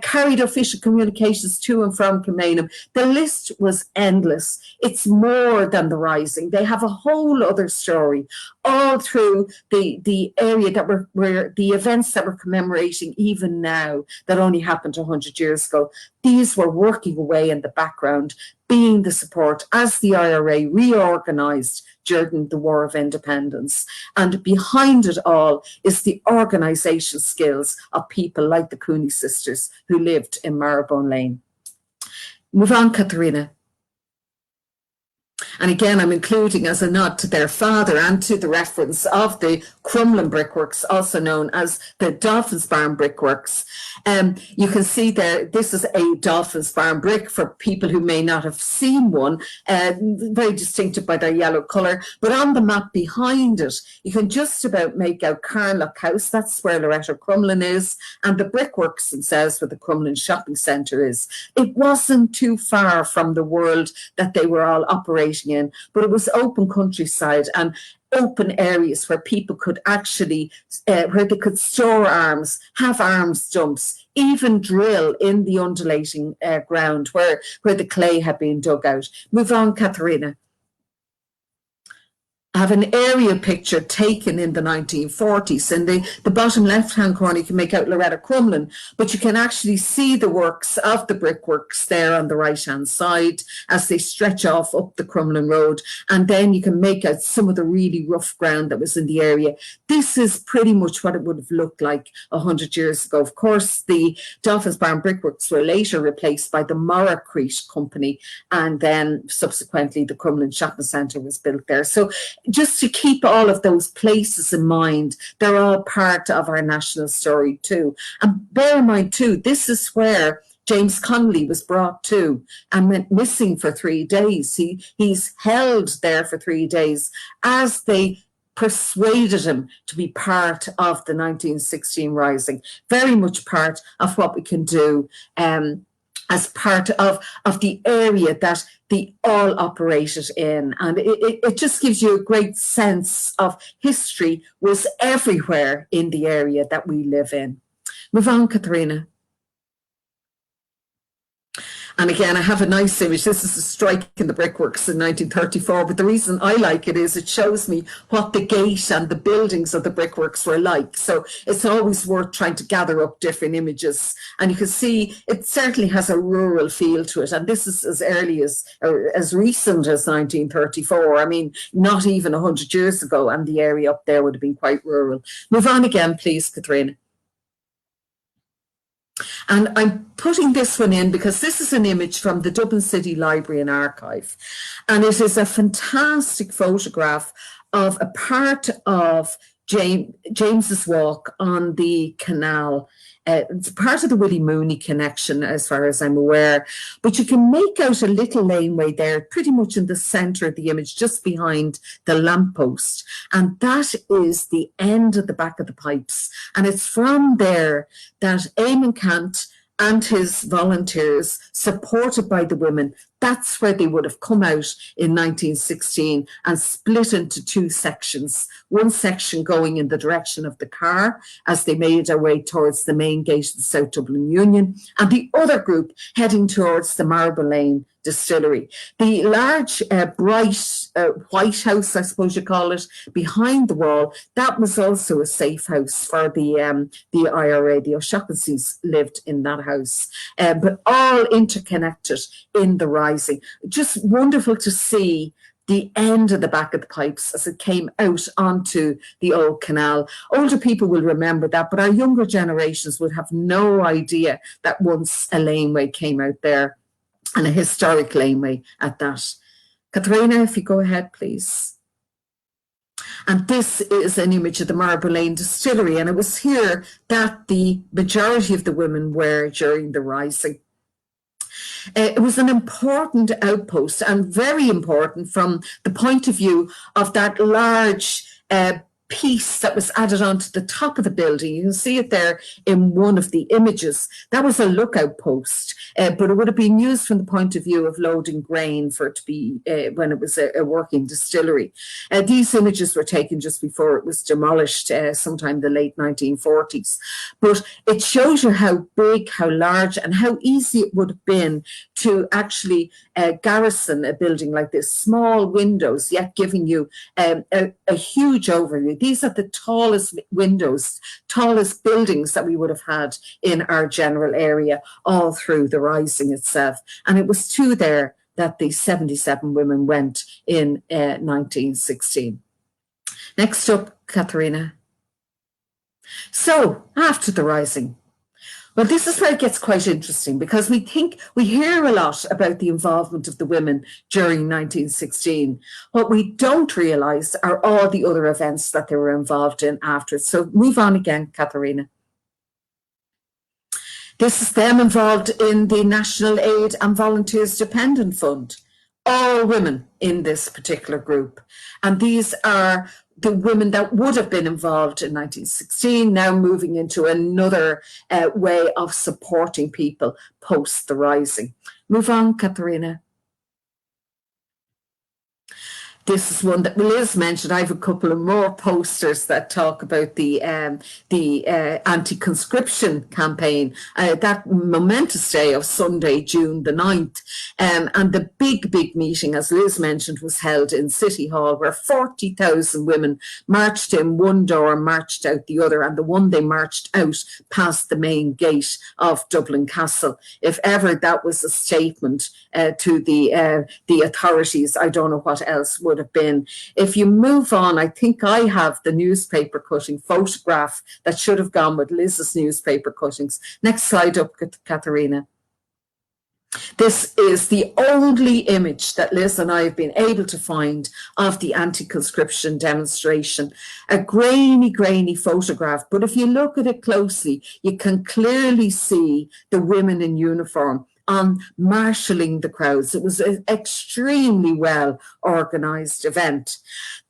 carried official communications to and from Kilmainham. The list was endless. It's more than the rising. They have a whole other story all through the area that were the events that we're commemorating even now that only happened 100 years ago. These were working away in the background, being the support as the IRA reorganised during the War of Independence. And behind it all is the organisation skills of people like the Cooney sisters who lived in Marylebone Lane. Move on, Katharina. And again, I'm including as a nod to their father and to the reference of the Crumlin Brickworks, also known as the Dolphin's Barn Brickworks. You can see there, this is a Dolphin's Barn brick for people who may not have seen one, very distinctive by their yellow colour. But on the map behind it, you can just about make out Carnlough House, that's where Loretta Crumlin is, and the brickworks themselves where the Crumlin Shopping Centre is. It wasn't too far from the world that they were all operating in, but it was open countryside and open areas where people could actually, where they could store arms, have arms dumps, even drill in the undulating ground where the clay had been dug out. Move on, Katharina. I have an aerial picture taken in the 1940s. In the bottom left-hand corner, you can make out Loretta Crumlin, but you can actually see the works of the brickworks there on the right-hand side as they stretch off up the Crumlin Road. And then you can make out some of the really rough ground that was in the area. This is pretty much what it would have looked like 100 years ago. Of course, the Dolphin's Barn brickworks were later replaced by the Morrocrete Company, and then subsequently the Crumlin Shopping Centre was built there. So just to keep all of those places in mind, they're all part of our national story too. And bear in mind too, this is where James Connolly was brought to and went missing for 3 days. He's held there for 3 days as they persuaded him to be part of the 1916 rising, very much part of what we can do as part of the area that they all operated in. And it just gives you a great sense of history was everywhere in the area that we live in. Move on, Katharina. And again, I have a nice image. This is a strike in the brickworks in 1934. But the reason I like it is it shows me what the gate and the buildings of the brickworks were like. So it's always worth trying to gather up different images. And you can see it certainly has a rural feel to it. And this is as early as, or as recent as 1934. I mean, not even 100 years ago. And the area up there would have been quite rural. Move on again, please, Katharina. And I'm putting this one in because this is an image from the Dublin City Library and Archive. And it is a fantastic photograph of a part of James's Walk on the canal. It's part of the Willie Mooney connection, as far as I'm aware. But you can make out a little laneway there, pretty much in the centre of the image, just behind the lamppost. And that is the end of the back of the pipes. And it's from there that Eamon Cant and his volunteers, supported by the women, that's where they would have come out in 1916 and split into two sections. One section going in the direction of the car as they made their way towards the main gate of the South Dublin Union, and the other group heading towards the Marble Lane Distillery. The large, bright White House, I suppose you call it, behind the wall, that was also a safe house for the IRA. The O'Shaughnessy's lived in that house, but all interconnected in the rising. Just wonderful to see the end of the back of the pipes as it came out onto the old canal. Older people will remember that, but our younger generations would have no idea that once a laneway came out there, and a historic laneway at that. Katharina, if you go ahead, please. And this is an image of the Marble Lane Distillery, and it was here that the majority of the women were during the rising. It was an important outpost, and very important from the point of view of that large piece that was added onto the top of the building. You can see it there in one of the images. That was a lookout post, but it would have been used from the point of view of loading grain for it to be when it was a working distillery. These images were taken just before it was demolished sometime in the late 1940s. But it shows you how big, how large, and how easy it would have been to actually garrison a building like this. Small windows, yet giving you a huge overview. These are the tallest windows, tallest buildings that we would have had in our general area all through the rising itself. And it was to there that the 77 women went in 1916. Next up, Katharina. So, after the rising, well, this is where it gets quite interesting, because we hear a lot about the involvement of the women during 1916. What we don't realise are all the other events that they were involved in after. So move on again, Katharina. This is them involved in the National Aid and Volunteers Dependent Fund. All women in this particular group. And these are the women that would have been involved in 1916, now moving into another way of supporting people post the rising. Move on, Katharina. This is one that Liz mentioned. I have a couple of more posters that talk about the Anti-Conscription Campaign, that momentous day of Sunday, June the 9th. And the big meeting, as Liz mentioned, was held in City Hall, where 40,000 women marched in one door, marched out the other, and the one they marched out past the main gate of Dublin Castle. If ever that was a statement to the authorities, I don't know what else would have been. If you move on, I think I have the newspaper cutting photograph that should have gone with Liz's newspaper cuttings. Next slide up, Katharina. This is the only image that Liz and I have been able to find of the anti-conscription demonstration. A grainy photograph, but if you look at it closely, you can clearly see the women in uniform on marshalling the crowds. It was an extremely well organised event.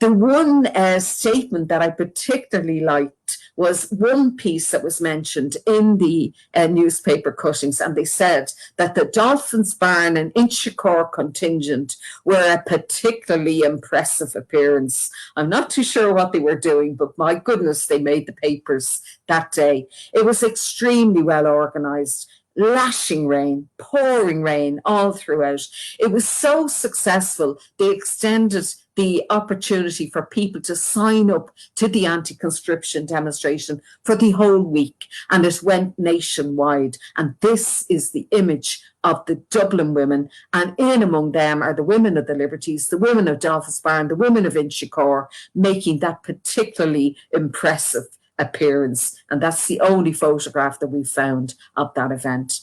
The one statement that I particularly liked was one piece that was mentioned in the newspaper cuttings, and they said that the Dolphins Barn and Inchicore contingent were a particularly impressive appearance. I'm not too sure what they were doing, but my goodness, they made the papers that day. It was extremely well organised. Lashing rain, pouring rain all throughout. It was so successful, they extended the opportunity for people to sign up to the anti-conscription demonstration for the whole week, and it went nationwide. And this is the image of the Dublin women, and in among them are the women of the Liberties, the women of Dolphins Barn, the women of Inchicore, making that particularly impressive appearance. And that's the only photograph that we found of that event.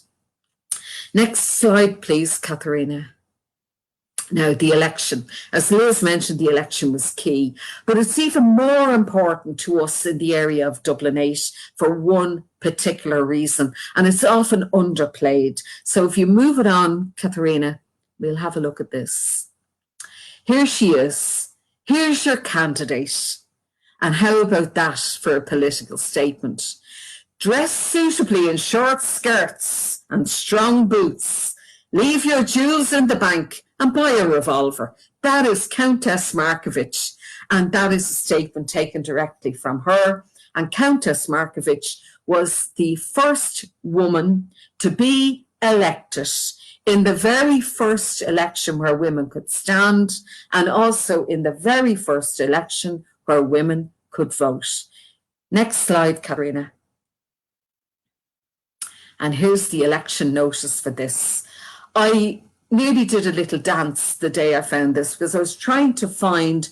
Next slide, please, Katharina. Now, the election. As Liz mentioned, the election was key, but it's even more important to us in the area of Dublin 8 for one particular reason, and it's often underplayed. So if you move it on, Katharina, we'll have a look at this. Here she is. Here's your candidate. And how about that for a political statement? Dressed suitably in short skirts and strong boots, Leave your jewels in the bank and buy a revolver. That is Countess Markievicz, and that is a statement taken directly from her. And Countess Markievicz was the first woman to be elected in the very first election where women could stand, and also in the very first election where women could vote. Next slide, Katerina. And here's the election notice for this. I nearly did a little dance the day I found this, because I was trying to find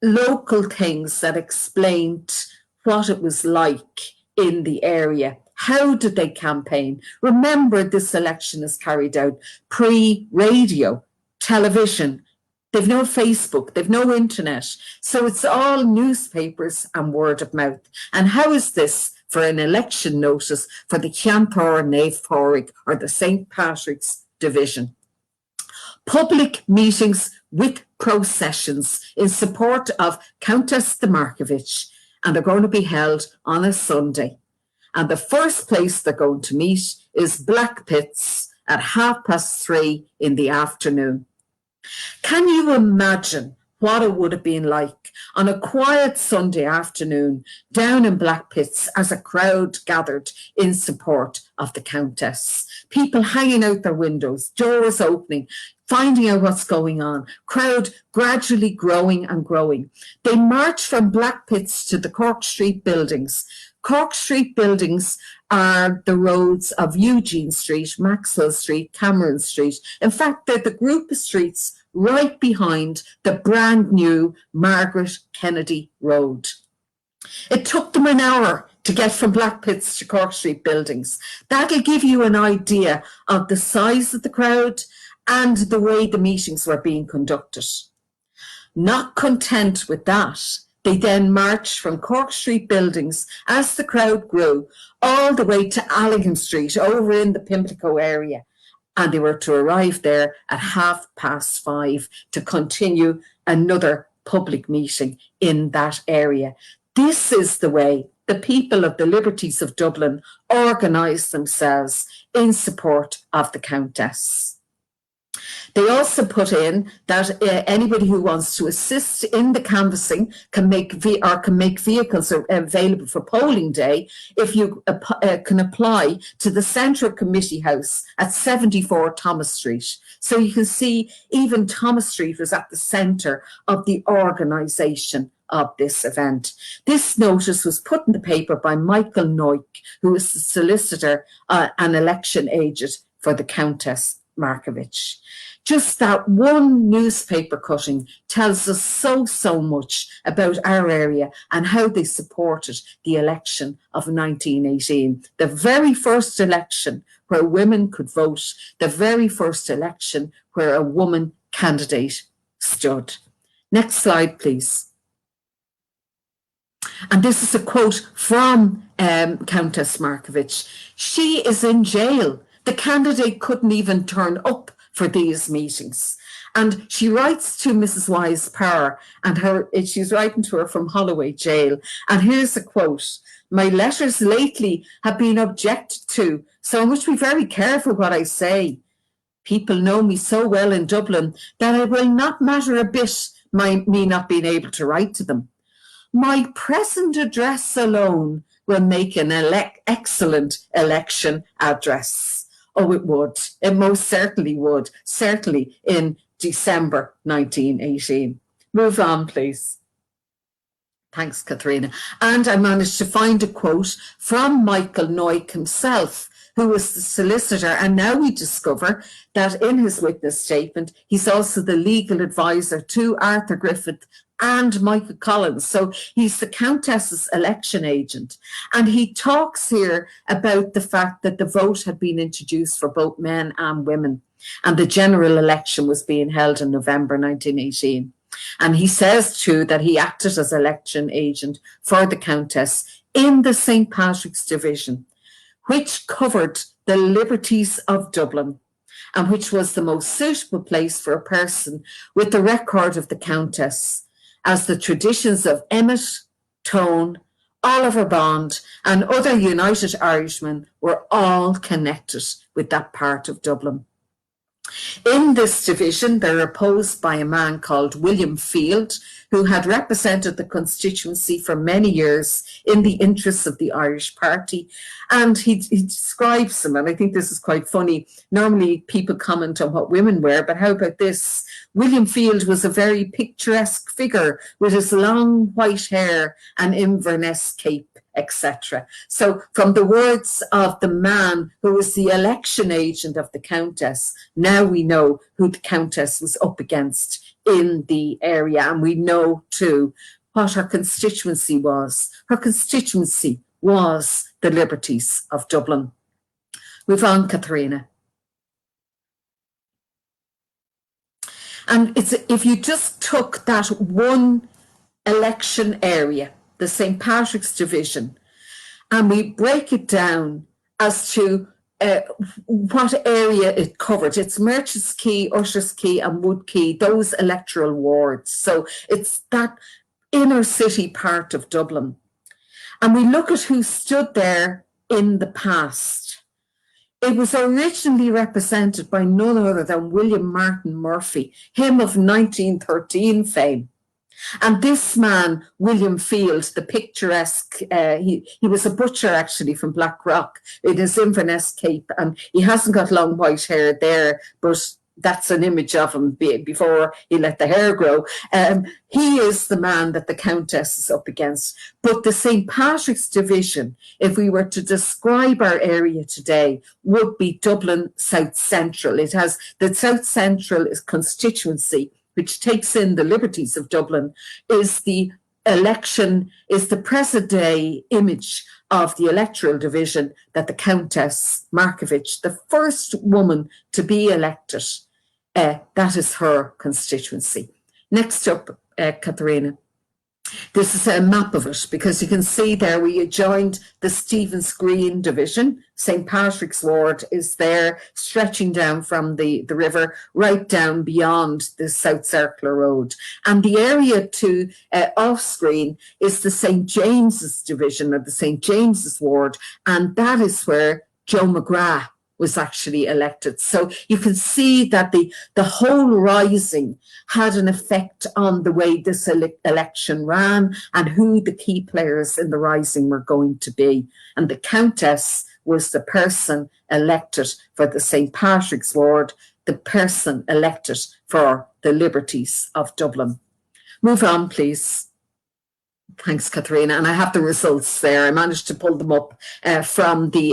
local things that explained what it was like in the area. How did they campaign? Remember, this election is carried out pre-radio, television. They've no Facebook, they've no internet. So it's all newspapers and word of mouth. And how is this for an election notice for the Cheantar Naomh Pádraig, or the St. Patrick's Division? Public meetings with processions in support of Countess de Markievicz, and they're going to be held on a Sunday. And the first place they're going to meet is Black Pits at 3:30 in the afternoon. Can you imagine what it would have been like on a quiet Sunday afternoon down in Black Pits as a crowd gathered in support of the Countess? People hanging out their windows, doors opening, finding out what's going on, crowd gradually growing and growing. They march from Black Pits to the Cork Street buildings. Cork Street buildings are the roads of Eugene Street, Maxwell Street, Cameron Street. In fact, they're the group of streets right behind the brand new Margaret Kennedy Road. It took them an hour to get from Black Pits to Cork Street buildings. That'll give you an idea of the size of the crowd and the way the meetings were being conducted. Not content with that, they then marched from Cork Street buildings as the crowd grew all the way to Allingham Street over in the Pimlico area. And they were to arrive there at 5:30 to continue another public meeting in that area. This is the way the people of the Liberties of Dublin organised themselves in support of the Countess. They also put in that anybody who wants to assist in the canvassing can make vehicles available for polling day if you can apply to the Central Committee House at 74 Thomas Street. So you can see even Thomas Street was at the centre of the organisation of this event. This notice was put in the paper by Michael Noik, who is the solicitor and election agent for the Countess Markievicz. Just that one newspaper cutting tells us so much about our area and how they supported the election of 1918. The very first election where women could vote, the very first election where a woman candidate stood. Next slide, please. And this is a quote from Countess Markievicz. She is in jail. The candidate couldn't even turn up for these meetings. And she writes to Mrs. Wise Power, and she's writing to her from Holloway Jail. And here's a quote. My letters lately have been objected to, so I must be very careful what I say. People know me so well in Dublin that it will not matter a bit me not being able to write to them. My present address alone will make an excellent election address. Oh, it would. It most certainly would. Certainly in December 1918. Move on, please. Thanks, Katrina. And I managed to find a quote from Michael Noik himself, who was the solicitor. And now we discover that in his witness statement, he's also the legal advisor to Arthur Griffith and Michael Collins. So he's the Countess's election agent. And he talks here about the fact that the vote had been introduced for both men and women. And the general election was being held in November 1918. And he says too that he acted as election agent for the Countess in the St. Patrick's Division, which covered the Liberties of Dublin, and which was the most suitable place for a person with the record of the Countess, as the traditions of Emmet, Tone, Oliver Bond and other United Irishmen were all connected with that part of Dublin. In this division, they're opposed by a man called William Field, who had represented the constituency for many years in the interests of the Irish Party. And he describes them, and I think this is quite funny. Normally people comment on what women wear, but how about this? William Field was a very picturesque figure with his long white hair and Inverness cape, etc. So from the words of the man who was the election agent of the Countess, now we know who the Countess was up against in the area, and we know too what her constituency was. Her constituency was the Liberties of Dublin. Move on, Katharina. And if you just took that one election area, the St. Patrick's division, and we break it down as to what area it covered. It's Merchants Quay, Ushers Quay and Wood Quay, those electoral wards. So it's that inner city part of Dublin. And we look at who stood there in the past. It was originally represented by none other than William Martin Murphy, him of 1913 fame. And this man, William Field, the picturesque, he was a butcher actually from Blackrock in his Inverness cape, and he hasn't got long white hair there, but that's an image of him before he let the hair grow. He is the man that the Countess is up against. But the St. Patrick's division, if we were to describe our area today, would be Dublin South Central. It has the South Central constituency, which takes in the Liberties of Dublin, is the election, is the present day image of the electoral division that the Countess Markievicz, the first woman to be elected, that is her constituency. Next up, Katharina. This is a map of it, because you can see there we joined the Stephen's Green division. St. Patrick's Ward is there, stretching down from the river right down beyond the South Circular Road. And the area to off screen is the St. James's division, or the St. James's Ward, and that is where Joe McGrath was actually elected. So you can see that the whole rising had an effect on the way this election ran and who the key players in the rising were going to be. And the Countess was the person elected for the St. Patrick's Ward, the person elected for the Liberties of Dublin. Move on, please. Thanks, Katharina. And I have the results there. I managed to pull them up from the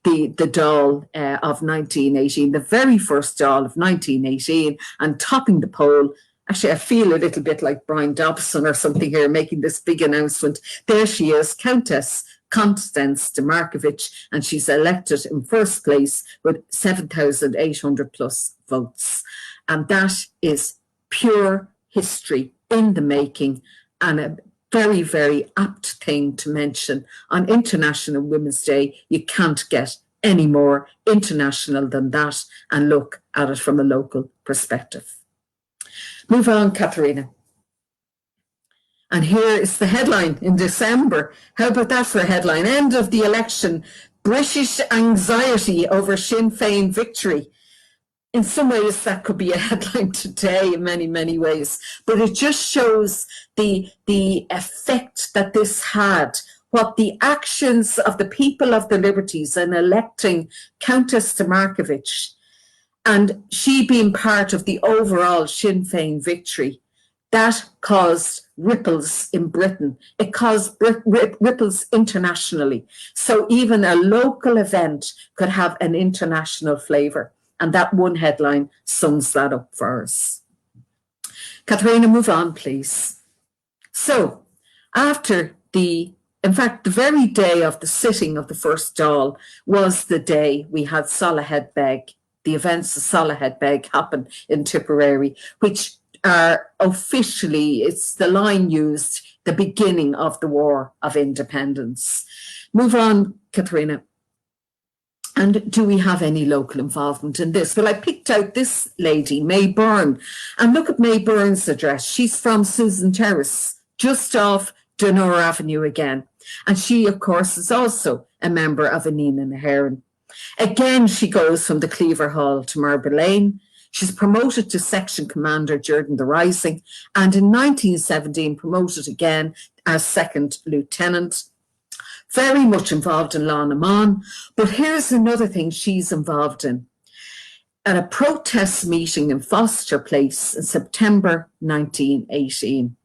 Dáil of 1918, the very first Dáil of 1918, and topping the poll. Actually, I feel a little bit like Brian Dobson or something here, making this big announcement. There she is, Countess Constance de Markievicz, and she's elected in first place with 7,800 plus votes. And that is pure history in the making, and a very, very apt thing to mention on International Women's Day. You can't get any more international than that, and look at it from a local perspective. Move on, Katharina. And here is the headline in December. How about that for a headline? End of the election. British anxiety over Sinn Féin victory. In some ways, that could be a headline today in many, many ways. But it just shows the effect that this had, what the actions of the people of the Liberties in electing Countess de Markievicz, and she being part of the overall Sinn Féin victory, that caused ripples in Britain. It caused ripples internationally. So even a local event could have an international flavour. And that one headline sums that up for us. Katharina, move on, please. So after in fact, the very day of the sitting of the first Dáil was the day we had Salahead Beg. The events of Salahead Beg happened in Tipperary, which are officially, it's the line used, the beginning of the War of Independence. Move on, Katharina. And do we have any local involvement in this? Well, I picked out this lady, May Byrne, and look at May Byrne's address. She's from Susan Terrace, just off Dunor Avenue again. And she, of course, is also a member of Anina na hÉireann. Again, she goes from the Cleaver Hall to Marble Lane. She's promoted to section commander during the Rising, and in 1917 promoted again as second lieutenant. Very much involved in Law na Mon. But here's another thing she's involved in. At a protest meeting in Foster Place in September 1918.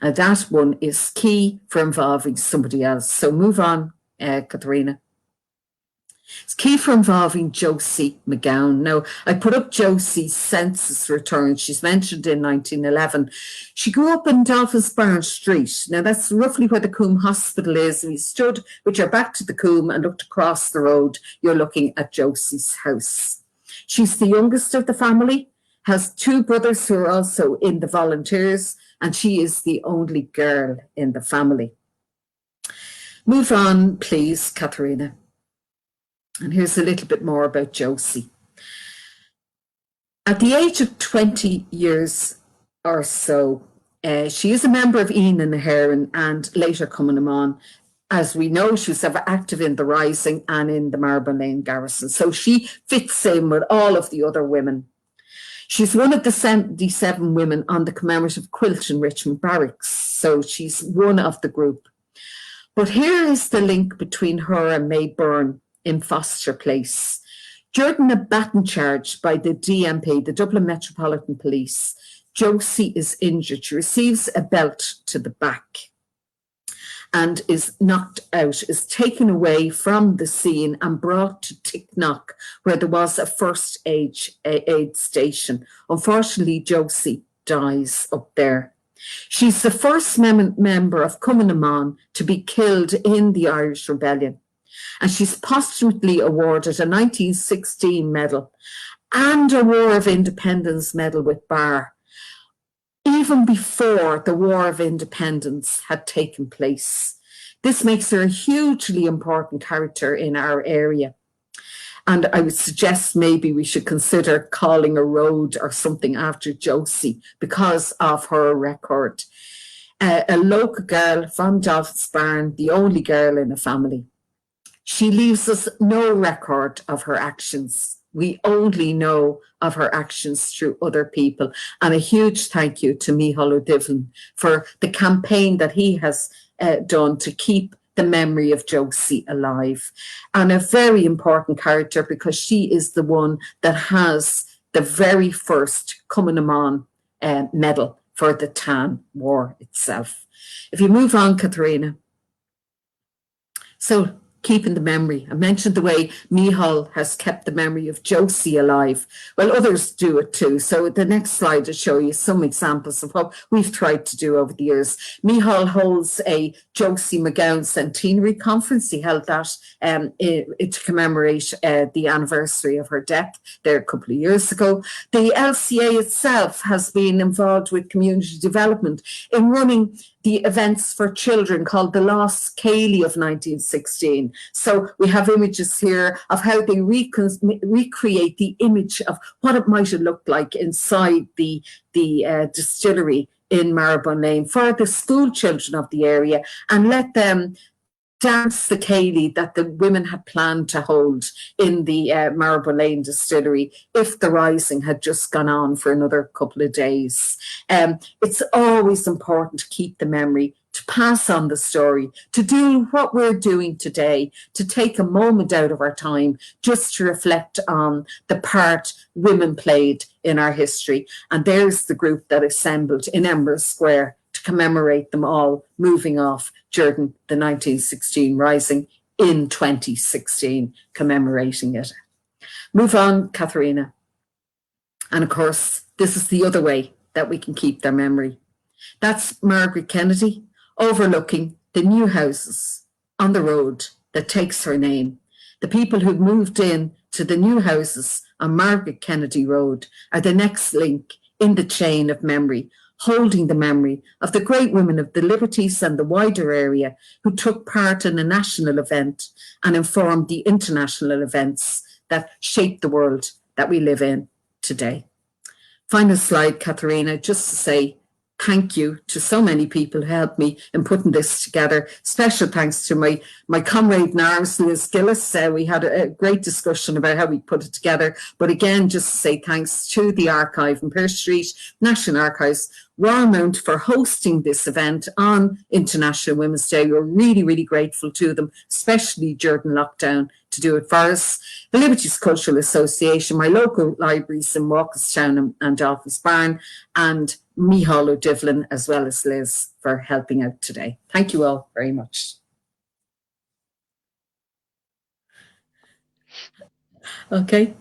And that one is key for involving somebody else. So move on, Katharina. It's key for involving Josie McGowan. Now, I put up Josie's census return. She's mentioned in 1911. She grew up in Dolphin's Barn Street. Now, that's roughly where the Coombe Hospital is. If you stood with your back to the Coombe and looked across the road, you're looking at Josie's house. She's the youngest of the family, has two brothers who are also in the volunteers, and she is the only girl in the family. Move on, please, Katharina. And here's a little bit more about Josie. At the age of 20 years or so, she is a member of Ian and Heron and later Cumann na Mon. As we know, she was ever active in the Rising and in the Marble Lane Garrison. So she fits in with all of the other women. She's one of the 77 women on the commemorative quilt in Richmond Barracks. So she's one of the group. But here is the link between her and May Byrne in Foster Place. During a baton charge by the DMP, the Dublin Metropolitan Police, Josie is injured. She receives a belt to the back and is knocked out, is taken away from the scene and brought to Ticknock, where there was a first aid station. Unfortunately, Josie dies up there. She's the first member of Cumann na Mon to be killed in the Irish Rebellion. And she's posthumously awarded a 1916 medal and a War of Independence medal with Bar, even before the War of Independence had taken place. This makes her a hugely important character in our area. And I would suggest maybe we should consider calling a road or something after Josie because of her record. A local girl from Dolphin's Barn, the only girl in the family. She leaves us no record of her actions. We only know of her actions through other people. And a huge thank you to Micheál O'Divlin for the campaign that he has done to keep the memory of Josie alive. And a very important character because she is the one that has the very first Cumann na Mon medal for the Tan War itself. If you move on, Katharina. So, keeping the memory. I mentioned the way Micheál has kept the memory of Josie alive. Well, others do it too. So the next slide will show you some examples of what we've tried to do over the years. Micheál holds a Josie McGowan Centenary Conference. He held that to commemorate the anniversary of her death there a couple of years ago. The LCA itself has been involved with community development in running the events for children called the Lost Cayley of 1916. So we have images here of how they recreate the image of what it might have looked like inside the distillery in Marylebone Lane for the school children of the area and let them dance the Cayley that the women had planned to hold in the Marylebone Lane distillery if the Rising had just gone on for another couple of days. It's always important to keep the memory, to pass on the story, to do what we're doing today, to take a moment out of our time just to reflect on the part women played in our history. And there's the group that assembled in Emma Square to commemorate them all moving off during the 1916 Rising in 2016, commemorating it. Move on, Katharina. And of course, this is the other way that we can keep their memory. That's Margaret Kennedy overlooking the new houses on the road that takes her name. The people who moved in to the new houses on Margaret Kennedy Road are the next link in the chain of memory, holding the memory of the great women of the Liberties and the wider area who took part in a national event and informed the international events that shaped the world that we live in today. Final slide, Katharina, just to say thank you to so many people who helped me in putting this together. Special thanks to my comrade in arms, Liz Gillis. We had a great discussion about how we put it together. But again, just to say thanks to the archive in Pearse Street, National Archives, Warrenmount for hosting this event on International Women's Day. We're really, really grateful to them, especially during lockdown, to do it for us. The Liberties Cultural Association, my local libraries in Walkerstown and Dolphins Barn, and Micheál O'Divlin, as well as Liz, for helping out today. Thank you all very much. Okay.